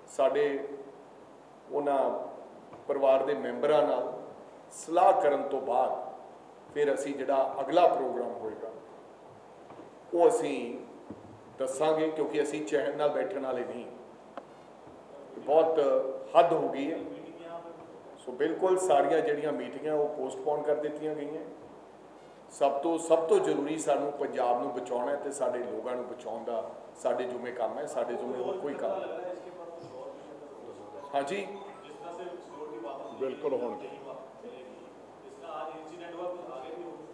ਸਾਡੇ ਉਹਨਾਂ ਪਰਿਵਾਰ ਦੇ ਮੈਂਬਰਾਂ ਨਾਲ ਸਲਾਹ ਕਰਨ ਤੋਂ ਬਾਅਦ ਫਿਰ ਅਸੀਂ ਜਿਹੜਾ ਅਗਲਾ ਪ੍ਰੋਗਰਾਮ ਹੋਏਗਾ ਉਹ ਅਸੀਂ ਦੱਸਾਂਗੇ, ਕਿਉਂਕਿ ਅਸੀਂ ਚੈਨ ਨਾਲ ਬੈਠਣ ਵਾਲੇ ਨਹੀਂ, ਬਹੁਤ ਹੱਦ ਹੋ ਗਈ ਹੈ। ਸੋ ਬਿਲਕੁਲ ਸਾਰੀਆਂ ਜਿਹੜੀਆਂ ਮੀਟਿੰਗਾਂ ਉਹ ਪੋਸਟਪੋਨ ਕਰ ਦਿੱਤੀਆਂ ਗਈਆਂ। ਸਭ ਤੋਂ ਜ਼ਰੂਰੀ ਸਾਨੂੰ ਪੰਜਾਬ ਨੂੰ ਬਚਾਉਣਾ ਹੈ ਤੇ ਸਾਡੇ ਲੋਕਾਂ ਨੂੰ ਬਚਾਉਣ ਦਾ ਸਾਡੇ ਜੁਮੇ ਕੰਮ ਹੈ, ਸਾਡੇ ਜੁਮੇ ਹੋਰ ਕੋਈ ਕੰਮ ਨਹੀਂ। ਹਾਂਜੀ ਬਿਲकुल होंगे।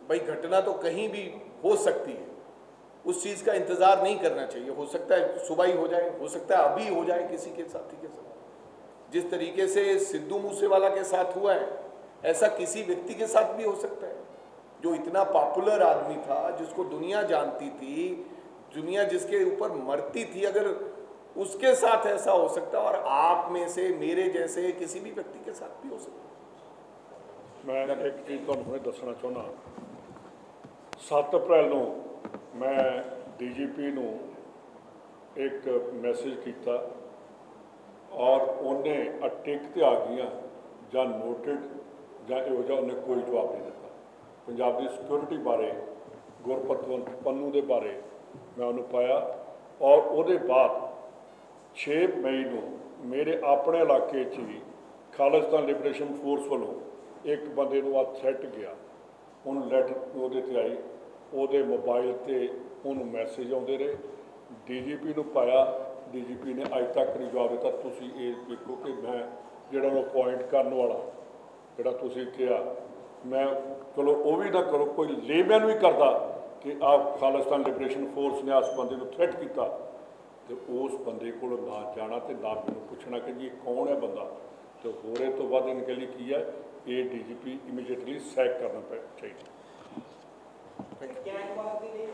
भाई घटना तो कहीं भी हो सकती है, उस चीज़ का इंतज़ार नहीं करना चाहिए। हो सकता है सुबह ही हो जाए, हो सकता है अभी हो जाए किसी के साथी के साथ। जिस तरीके से सिद्धू मूसेवाला के साथ हुआ है ऐसा किसी व्यक्ति के साथ भी हो सकता है, जो इतना पॉपुलर आदमी था, जिसको दुनिया जानती थी, दुनिया जिसके ऊपर मरती थी, अगर उसके साथ ऐसा हो सकता है और आप में से मेरे जैसे किसी भी व्यक्ति के साथ भी हो सकता है। मैं एक चीज़ तुहानूं हुणे दसना चाहुंदा, 7 अप्रैल ਨੂੰ मैं DGP ਨੂੰ एक मैसेज किया और उन्हें टिक ते आ गई ਜਾਂ नोटिड ਜਾਂ ਇਹੋ ਜਿਹਾ ਉਹਨੇ ਕੋਈ ਜਵਾਬ नहीं दिता। पंजाब की सिक्योरिटी बारे गुरपतवंत पन्नू के बारे मैं उन्होंने पाया और उसके बाद 6 मई ਨੂੰ मेरे अपने इलाके च ही खालिस्तान लिबरेशन फोर्स वालों एक बंदे ਨੂੰ आ थ्रैट गया, ਉਹਨੂੰ ਲੈਟਰ ਉਹਦੇ ਤੇ ਆਈ, ਉਹਦੇ मोबाइल ਤੇ ਉਹਨੂੰ मैसेज आते रहे। DGP ਨੂੰ पाया, DGP ने अज तक नहीं जवाब दिता। तुसीं ये देखो कि मैं ਜਿਹੜਾ ਉਹਨੂੰ अपॉइंट करने वाला ਜਿਹੜਾ ਤੁਸੀਂ ਕਿਹਾ, मैं चलो वो भी ना करो, कोई लेमैन भी करता कि आप खालिस्तान लिबरेशन फोर्स ने उस बंदे को थ्रैट किया तो उस बंदे को ना जाना तो ना मैंने पूछना कि जी कौन है बंदा, तो होरे तो बाद इनके लिए की है ये DGP इमीजिएटली सैक करना चाहिए। गैंगवार के लिए